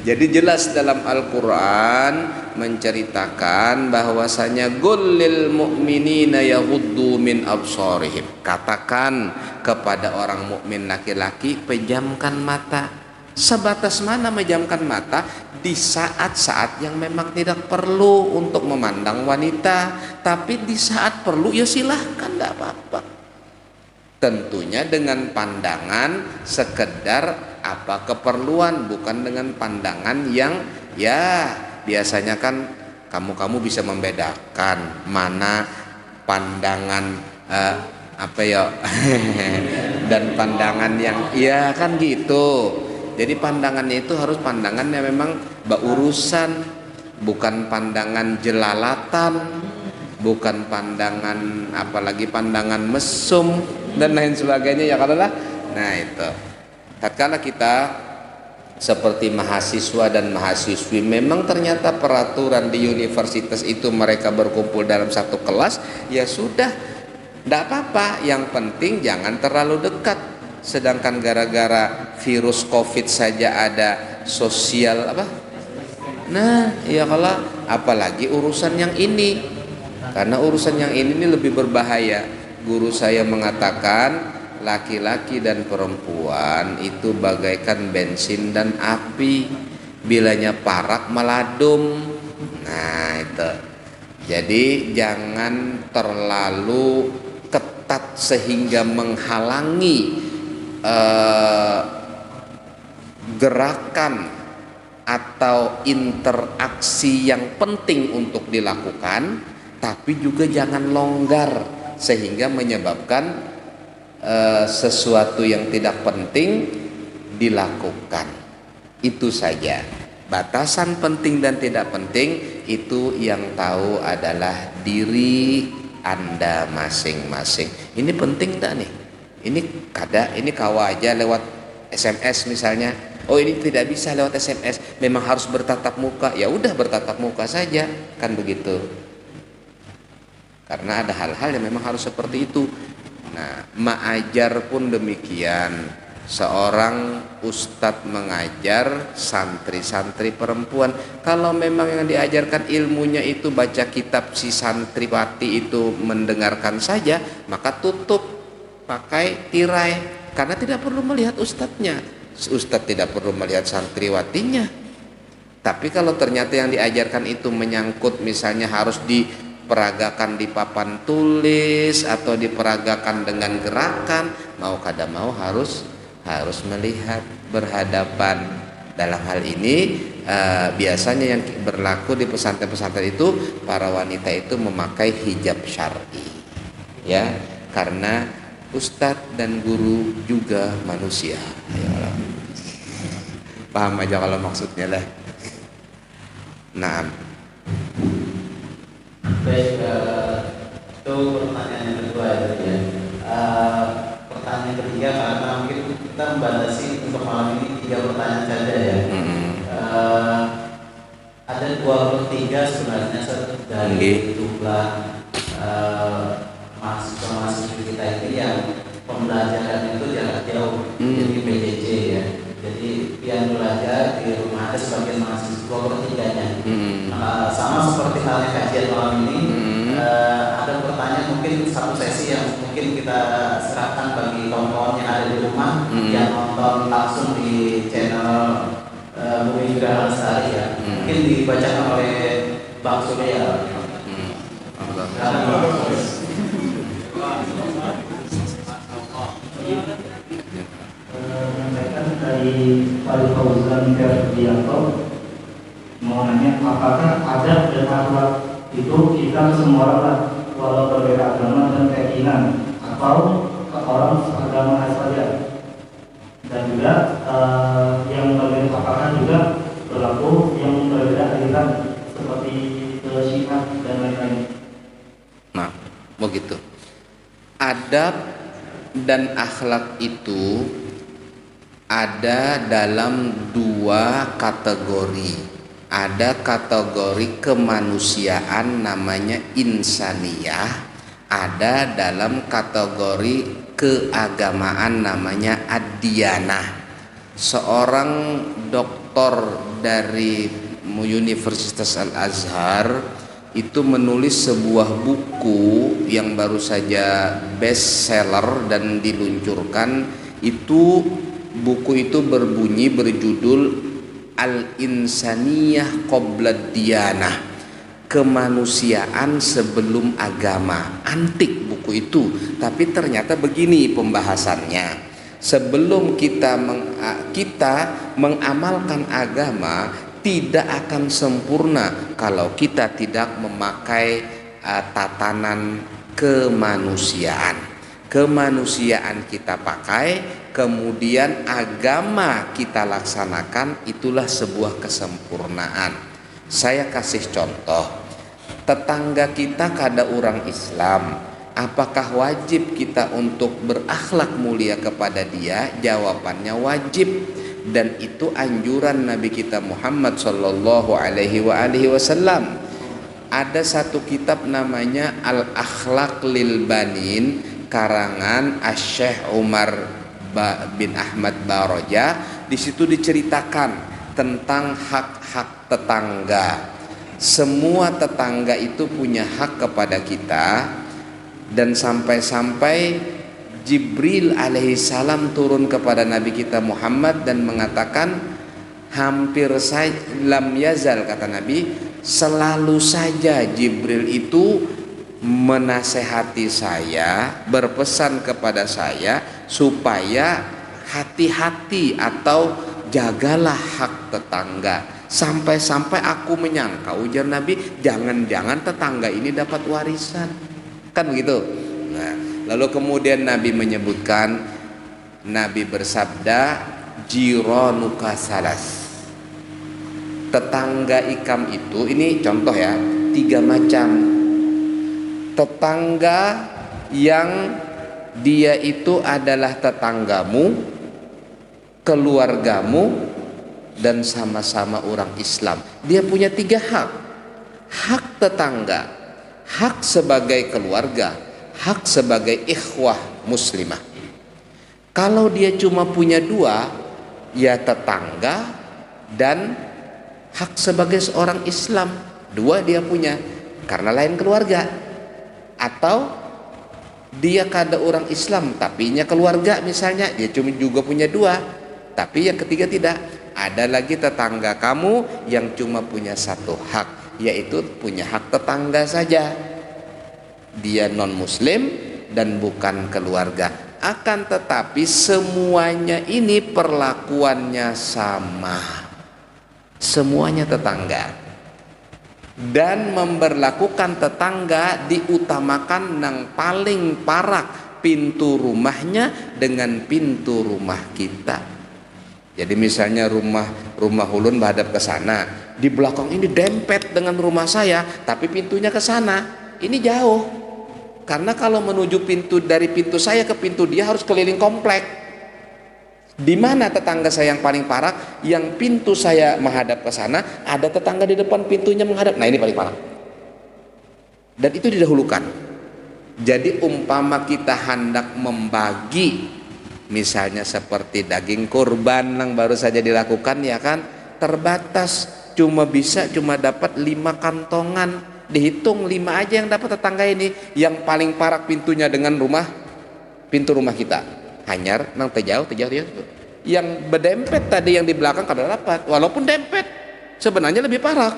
Jadi jelas dalam Al-Quran menceritakan bahwasanya gullil mu'minina yaghuddu min absarihim. Katakan kepada orang mukmin laki-laki, pejamkan mata. Sebatas mana memejamkan mata? Di saat-saat yang memang tidak perlu untuk memandang wanita, tapi di saat perlu ya silahkan, tidak apa-apa. Tentunya dengan pandangan sekedar apa keperluan, bukan dengan pandangan yang ya biasanya kan kamu bisa membedakan mana pandangan apa ya dan pandangan yang ya kan gitu. Jadi pandangannya itu harus pandangan yang memang berurusan, bukan pandangan jelalatan, bukan pandangan apalagi pandangan mesum dan lain sebagainya ya kalau lah. Nah itu tatkala kita seperti mahasiswa dan mahasiswi memang ternyata peraturan di universitas itu mereka berkumpul dalam satu kelas, ya sudah, tidak apa-apa, yang penting jangan terlalu dekat. Sedangkan gara-gara virus COVID saja ada sosial apa? Nah, ya kalau apalagi urusan yang ini. Karena urusan yang ini lebih berbahaya. Guru saya mengatakan laki-laki dan perempuan itu bagaikan bensin dan api. Bilanya parak meladum. Nah, itu. Jadi jangan terlalu ketat sehingga menghalangi gerakan atau interaksi yang penting untuk dilakukan, tapi juga jangan longgar sehingga menyebabkan sesuatu yang tidak penting dilakukan. Itu saja. Batasan penting dan tidak penting itu yang tahu adalah diri Anda masing-masing. Ini penting tak nih? Ini kawa aja lewat SMS misalnya. Oh ini tidak bisa lewat SMS, memang harus bertatap muka. Ya udah bertatap muka saja, kan begitu. Karena ada hal-hal yang memang harus seperti itu. Nah, mengajar pun demikian. Seorang ustadz mengajar santri-santri perempuan, kalau memang yang diajarkan ilmunya itu baca kitab, si santriwati itu mendengarkan saja, maka tutup pakai tirai, karena tidak perlu melihat ustadznya. Ustadz tidak perlu melihat santriwatinya. Tapi kalau ternyata yang diajarkan itu menyangkut misalnya harus diperagakan di papan tulis atau diperagakan dengan gerakan, mau kada mau harus melihat, berhadapan. Dalam hal ini biasanya yang berlaku di pesantren-pesantren itu para wanita itu memakai hijab syar'i, ya, karena ustadz dan guru juga manusia. Ya, paham aja kalau maksudnya lah. Nah, baik, itu pertanyaan yang kedua ya. Pertanyaan ketiga, karena mungkin kita membatasi untuk malam ini 3 pertanyaan saja ya. Ada 23 sebenarnya dari jumlah mahasiswa-mahasiswa kita ini yang pembelajaran itu jarak jauh, jadi PJJ ya. Jadi yang belajar di rumah ada sebagian mahasiswa bertiganya. Sama seperti halnya kajian malam ini, ada pertanyaan mungkin satu sesi yang mungkin kita serahkan bagi kawan-kawan yang ada di rumah yang nonton langsung di channel Bumi Indra Lestari ya. Mungkin dibacakan oleh Bang Surya. Menyampaikan dari Pak Fauzan Ferdianto mau nanya apakah adab dan akhlak itu kita semua orang walau berbeda agama dan keyakinan atau orang seagama saja, dan juga yang berbeda apakah juga berlaku yang berbeda aliran seperti Syiah dan lain-lain. nah, begitu. Adab dan akhlak itu ada dalam 2 kategori. Ada kategori kemanusiaan namanya insaniyah, ada dalam kategori keagamaan namanya ad-diyanah. Seorang doktor dari Universitas Al-Azhar itu menulis sebuah buku yang baru saja best seller dan diluncurkan. Itu buku itu berjudul Al-Insaniyah Qoblad Diyanah, kemanusiaan sebelum agama. Antik buku itu, tapi ternyata begini pembahasannya. Sebelum kita mengamalkan agama, tidak akan sempurna kalau kita tidak memakai tatanan kemanusiaan. Kemanusiaan kita pakai, kemudian agama kita laksanakan, itulah sebuah kesempurnaan. Saya kasih contoh, tetangga kita kada orang Islam, apakah wajib kita untuk berakhlak mulia kepada dia? Jawabannya wajib, dan itu anjuran Nabi kita Muhammad sallallahu alaihi wasallam. Ada satu kitab namanya Al-Akhlaq lil Banin, karangan Asy-Syaikh Umar bin Ahmad Baroja. Di situ diceritakan tentang hak-hak tetangga. Semua tetangga itu punya hak kepada kita, dan sampai-sampai Jibril alaihissalam turun kepada Nabi kita Muhammad dan mengatakan, hampir saja lam yazal, kata Nabi, selalu saja Jibril itu menasehati saya, berpesan kepada saya supaya hati-hati atau jagalah hak tetangga. Sampai-sampai aku menyangka, ujar Nabi, jangan-jangan tetangga ini dapat warisan, kan begitu. Nah, lalu kemudian Nabi menyebutkan, Nabi bersabda, jiranuka salas, tetangga ikam itu, ini contoh ya, 3 macam. Tetangga yang dia itu adalah tetanggamu, keluargamu, dan sama-sama orang Islam. Dia punya 3 hak. Hak tetangga, hak sebagai keluarga, hak sebagai ikhwah muslimah. Kalau dia cuma punya 2, ya tetangga dan hak sebagai seorang Islam. 2 dia punya, karena lain keluarga. Atau dia kada orang Islam tapi nya keluarga, misalnya dia cuma juga punya 2, tapi yang ketiga tidak. Ada lagi tetangga kamu yang cuma punya 1 hak, yaitu punya hak tetangga saja. Dia non muslim dan bukan keluarga. Akan tetapi semuanya ini perlakuannya sama, semuanya tetangga. Dan memberlakukan tetangga diutamakan yang paling parak pintu rumahnya dengan pintu rumah kita. Jadi misalnya rumah ulun menghadap ke sana, di belakang ini dempet dengan rumah saya, tapi pintunya ke sana. Ini jauh. Karena kalau menuju pintu, dari pintu saya ke pintu dia harus keliling komplek. Di mana tetangga saya yang paling parah? Yang pintu saya menghadap ke sana, ada tetangga di depan pintunya menghadap. Nah, ini paling parah. Dan itu didahulukan. Jadi umpama kita hendak membagi, misalnya seperti daging kurban yang baru saja dilakukan, ya kan, terbatas, cuma dapat 5 kantongan. Dihitung 5 aja yang dapat tetangga ini, yang paling parah pintunya dengan pintu rumah kita. Hanyar nang terjauh. Yang berdempet tadi yang di belakang kada dapat, walaupun dempet sebenarnya lebih parah,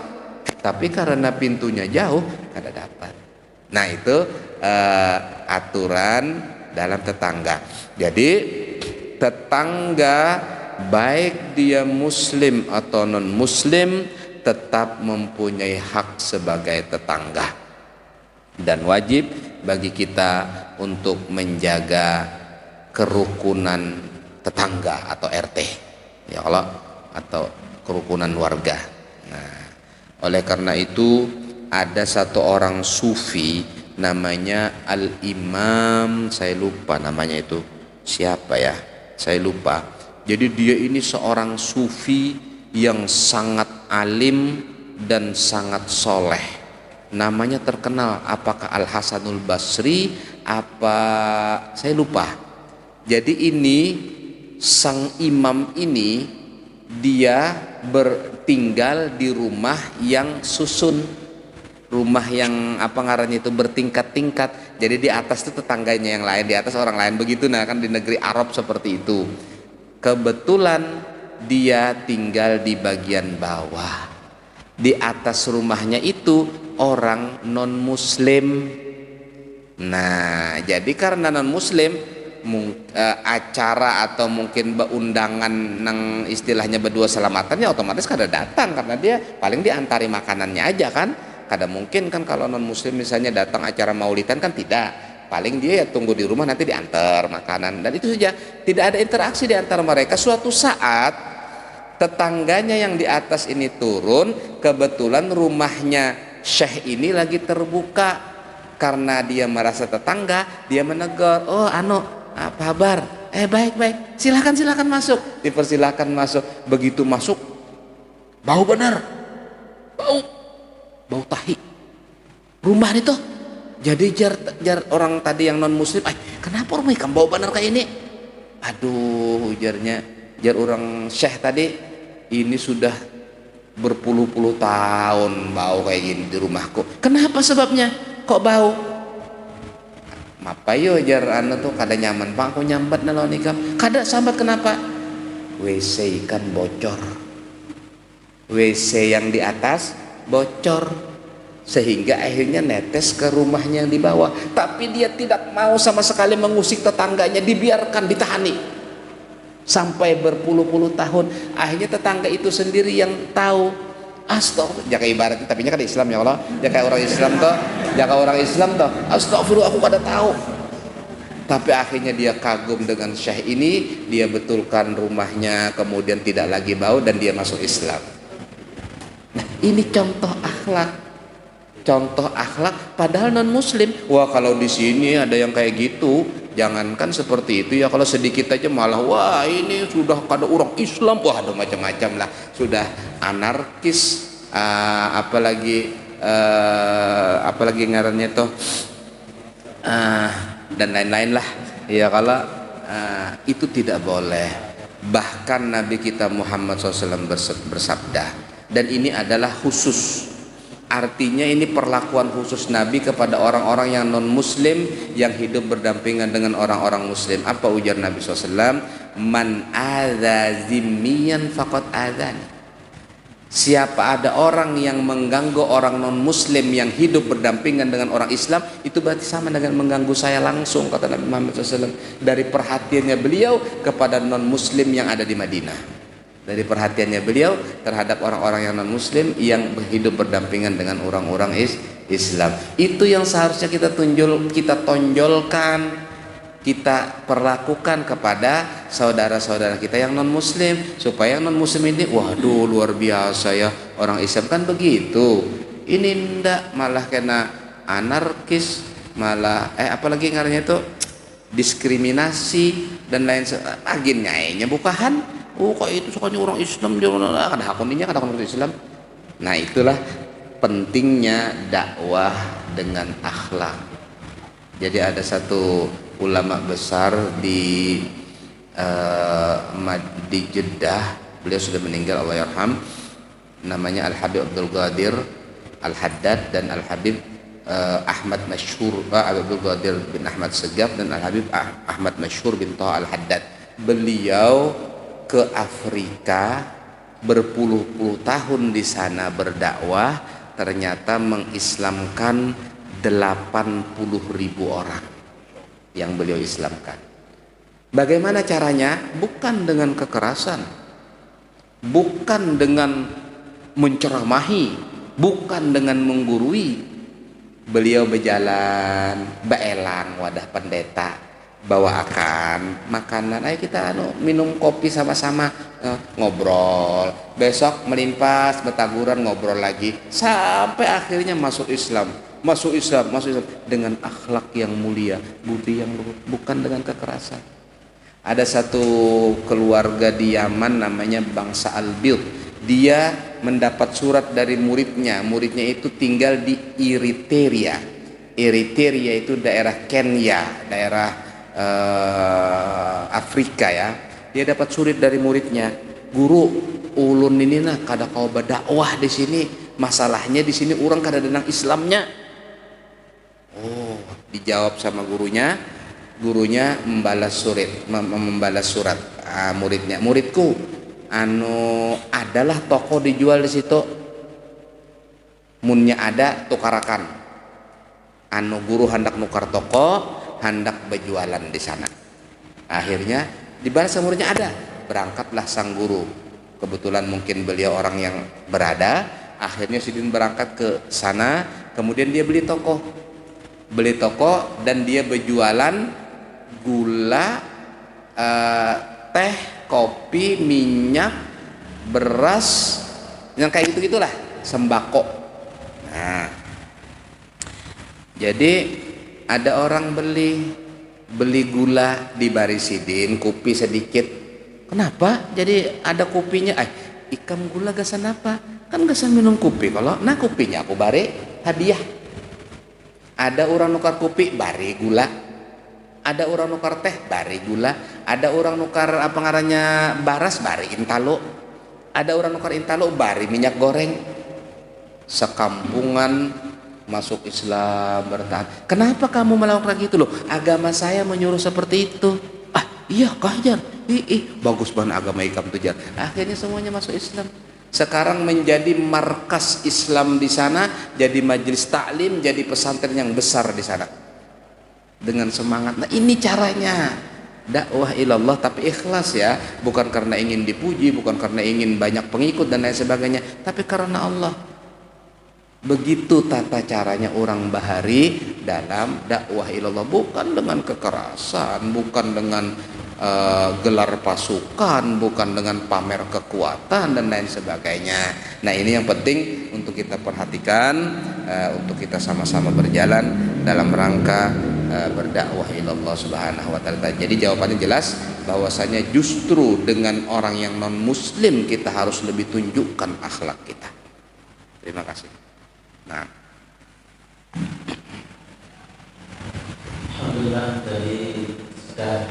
tapi karena pintunya jauh kada dapat. Nah, itu aturan dalam tetangga. Jadi tetangga baik dia muslim atau non muslim tetap mempunyai hak sebagai tetangga, dan wajib bagi kita untuk menjaga kerukunan tetangga atau RT, ya Allah, atau kerukunan warga. Nah, oleh karena itu ada satu orang sufi namanya Al-Imam, saya lupa namanya itu siapa ya, saya lupa. Jadi dia ini seorang sufi yang sangat alim dan sangat soleh. Namanya terkenal, apakah Al Hasanul Basri apa saya lupa. Jadi ini sang imam ini dia bertinggal di rumah yang susun, rumah yang apa ngarannya itu bertingkat-tingkat. Jadi di atas itu tetangganya yang lain, di atas orang lain, begitu. Nah kan di negeri Arab seperti itu. kebetulan dia tinggal di bagian bawah. Di atas rumahnya itu orang non muslim. Nah, jadi karena non muslim, acara atau mungkin undangan nang istilahnya berdua selamatannya otomatis kada datang, karena dia paling diantari makanannya aja kan. Kada mungkin kan kalau non muslim misalnya datang acara maulidan kan tidak, paling dia ya tunggu di rumah nanti diantar makanan, dan itu saja, tidak ada interaksi di antara mereka. Suatu saat tetangganya yang di atas ini turun, kebetulan rumahnya Syekh ini lagi terbuka. Karena dia merasa tetangga, dia menegur, "Oh apa kabar? Baik, silakan masuk." Dipersilakan masuk. Begitu masuk, bau benar, bau tahi rumah itu. Jadi jar orang tadi yang non muslim, kenapa rumah ikan bau benar kayak ini? Aduh, jar orang Syekh tadi, ini sudah berpuluh-puluh tahun bau kayak gini di rumahku. Kenapa sebabnya? Kok bau? Mapayo jar tuh kada nyaman bang, aku nyambat nalon ikam. Kada sambat kenapa? WC ikan bocor. WC yang di atas bocor, sehingga akhirnya netes ke rumahnya yang di bawah. Tapi dia tidak mau sama sekali mengusik tetangganya, dibiarkan, ditahani sampai berpuluh-puluh tahun. Akhirnya tetangga itu sendiri yang tahu. Astagfirullah, jaka ibaratnya, tapi kan Islam ya Allah, jaka orang Islam toh, astagfirullah aku kada tahu. Tapi akhirnya dia kagum dengan Syekh ini, dia betulkan rumahnya, kemudian tidak lagi bau dan dia masuk Islam. Nah, ini contoh akhlak padahal non muslim. Wah, kalau di sini ada yang kayak gitu, jangankan seperti itu ya, kalau sedikit aja malah wah ini sudah kada orang Islam, wah ada macam-macam lah, sudah anarkis, apalagi ngarannya tuh dan lain-lain lah ya. Kalau itu tidak boleh. Bahkan Nabi kita Muhammad SAW bersabda, dan ini adalah khusus, artinya ini perlakuan khusus Nabi kepada orang-orang yang non muslim yang hidup berdampingan dengan orang-orang muslim. Apa ujar Nabi SAW? Man adza zimmiyan faqad adzani. Siapa ada orang yang mengganggu orang non muslim yang hidup berdampingan dengan orang Islam, itu berarti sama dengan mengganggu saya langsung, kata Nabi Muhammad SAW. Dari perhatiannya beliau kepada non muslim yang ada di Madinah, dari perhatiannya beliau terhadap orang-orang yang non muslim yang hidup berdampingan dengan orang-orang Islam. Itu yang seharusnya kita tonjolkan, kita perlakukan kepada saudara-saudara kita yang non muslim, supaya yang non muslim ini waduh luar biasa ya, orang Islam kan begitu. Ini ndak, malah kena anarkis, malah apalagi ngarannya itu diskriminasi dan lain sebagainya. Akhirnya bukan, kok itu sukanya orang Islam, dia kada hakuninya, kada hakun Islam. Nah, itulah pentingnya dakwah dengan akhlak. Jadi ada satu ulama besar di Jeddah, beliau sudah meninggal, Allah yarham, namanya Al-Habib Abdul Qadir Al-Haddad dan Al-Habib Ahmad Masyhur, Abdul Qadir bin Ahmad Segaf dan Al-Habib Ahmad Masyhur bin Taha Al-Haddad. Beliau ke Afrika berpuluh-puluh tahun di sana berdakwah, ternyata mengislamkan 80.000 orang yang beliau islamkan. Bagaimana caranya? Bukan dengan kekerasan, bukan dengan menceramahi, bukan dengan menggurui. Beliau berjalan, baelang wadah pendeta, bawakan makanan, ayo kita minum kopi sama-sama, ngobrol, besok melimpas betaguran, ngobrol lagi, sampai akhirnya masuk Islam dengan akhlak yang mulia, budi yang luhur, bukan dengan kekerasan. Ada satu keluarga di Yaman namanya bangsa Al-Bild. Dia mendapat surat dari muridnya itu tinggal di Eritrea. Eritrea itu daerah Kenya, daerah Afrika ya. Dia dapat surat dari muridnya, "Guru, ulun ini nah kada kau berdakwah di sini. Masalahnya di sini orang kada denang Islamnya." Oh, dijawab sama gurunya membalas surat. muridnya, muridku anu adalah toko dijual di situ, munnya ada tukarakan, anu guru hendak nukar toko, hendak berjualan di sana. Akhirnya dibalas muridnya ada, berangkatlah sang guru, kebetulan mungkin beliau orang yang berada. Akhirnya Sidin berangkat ke sana, kemudian dia beli toko dan dia berjualan gula, teh, kopi, minyak, beras, yang kayak gitu-gitulah, sembako. Nah, jadi ada orang beli gula di Barisidin, kopi sedikit. Kenapa? Jadi ada kopinya. Ikam gula gasan apa? Kan gasan minum kopi. Kalau nah kopinya aku bari hadiah. Ada orang nukar kopi bari gula. Ada orang nukar teh bari gula. Ada orang nukar apa ngarannya baras bari intalo. Ada orang nukar intalo bari minyak goreng. Sekampungan masuk Islam bertahan. Kenapa kamu melakukan gitu loh? Agama saya menyuruh seperti itu. Iya kajar. Bagus banget agama ikam tujar. Akhirnya semuanya masuk Islam. Sekarang menjadi markas Islam di sana, jadi majelis taklim, jadi pesantren yang besar di sana. Dengan semangat. Nah, ini caranya. Dakwah ilallah tapi ikhlas ya, bukan karena ingin dipuji, bukan karena ingin banyak pengikut dan lain sebagainya, tapi karena Allah. Begitu tata caranya orang bahari dalam dakwah ilallah, bukan dengan kekerasan, bukan dengan gelar pasukan, bukan dengan pamer kekuatan dan lain sebagainya. Nah, ini yang penting untuk kita perhatikan, untuk kita sama-sama berjalan dalam rangka berdakwah ilallah subhanahu wa ta'ala. Jadi jawabannya jelas bahwasanya justru dengan orang yang non muslim kita harus lebih tunjukkan akhlak kita. Terima kasih. Nah, alhamdulillah dari sudah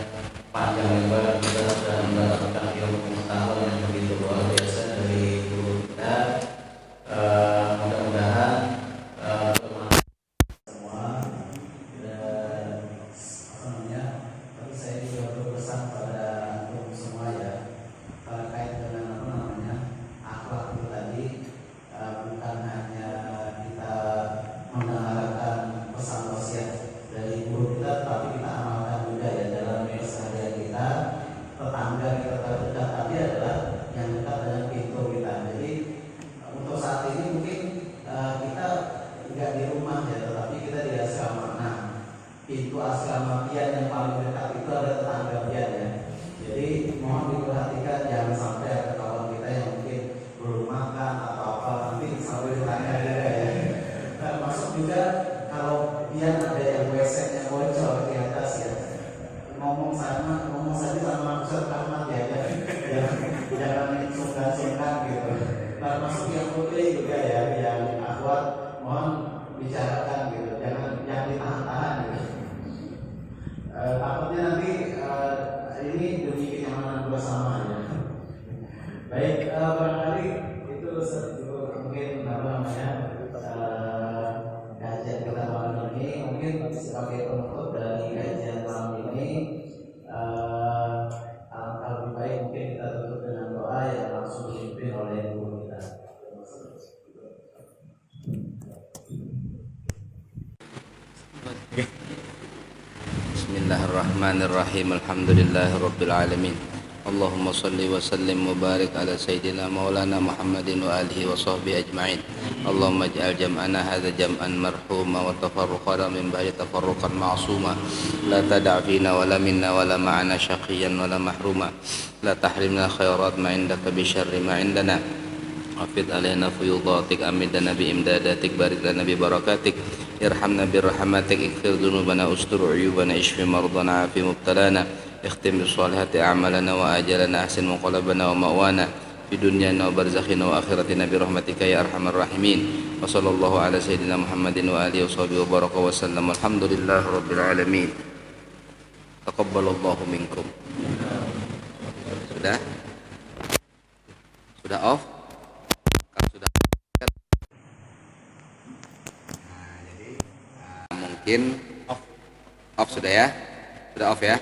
panjang lebar kita sudah mendapatkan ilmu pengetahuan yang begitu luar biasa dari guru kita. Mudah-mudahan semua dan apa namanya, tapi saya juga berpesan pada untuk semua ya, terkait dengan apa namanya akhlak itu tadi, bukan hanya kita mendengarkan pesan wasiat dari guru kita, tapi kita amalkan juga ya dalam keseharian kita. Tetangga kita terdekat tapi adalah yang dekat dengan pintu kita. Jadi untuk saat ini mungkin kita nggak di rumah ya, tetapi kita di asrama. Nah, pintu asrama pian yang paling dekat itu ada tetangga pian ya. Jadi mohon diperhatikan, jangan sampai ada kawan kita yang mungkin belum makan atau apa, nanti sampai tetangga juga ya. Termasuk juga kalau pian ada yang WC nya bocor di atas ya, ngomong saja sama Ustaz Ahmad ya, jangan sungkan-sungkan gitu. Termasuk yang putri juga ya, yang akhwat mohon bicarakan gitu, jangan ditahan-tahan gitu. Takutnya nanti ini demi kenyamanan bersama ya. Baik, barangkali itu mungkin apa namanya kajian kita malam ini. Mungkin sebagai penutup dari kajian malam ini, alangkah lebih baik mungkin kita tutup dengan doa yang langsung dipimpin oleh guru kita. Bismillahirrahmanirrahim. Alhamdulillahirabbil alamin. Allahumma salli wa sallim wa barik ala sayyidina maulana Muhammadin wa alihi wa sahbihi ajma'in. Allahumma ij'al jam'ana hadha jam'an marhuma wa tafarruqana min ba'di tafarruqan ma'suma. La tada' fina wa la minna wa la ma'ana syaqiyan wa la mahruma. La tahrimna khairat ma indaka bi syarri ma indana. Afid alaina fuyudatik, amidana bi imdadatik, barik lana bi barakatik, irhamna bi rahmatik, ighfir dhunubana, ustur uyubana, ishfi mardana, afi mubtalana, ikhtim bi salihati a'malana wa ajalana, ahsin munqalabana wa ma'wana fi dunyana wa barzakhina wa akhiratina bi rahmatika ya arhamar rahimin. Wa sallallahu ala sayyidina Muhammadin wa alihi wa sahbihi wa baraka wa sallam. Alhamdulillahi rabbil alamin. Taqabbalallahu minkum. Sudah off? Sudah. Nah, jadi mungkin off sudah ya? Sudah off ya?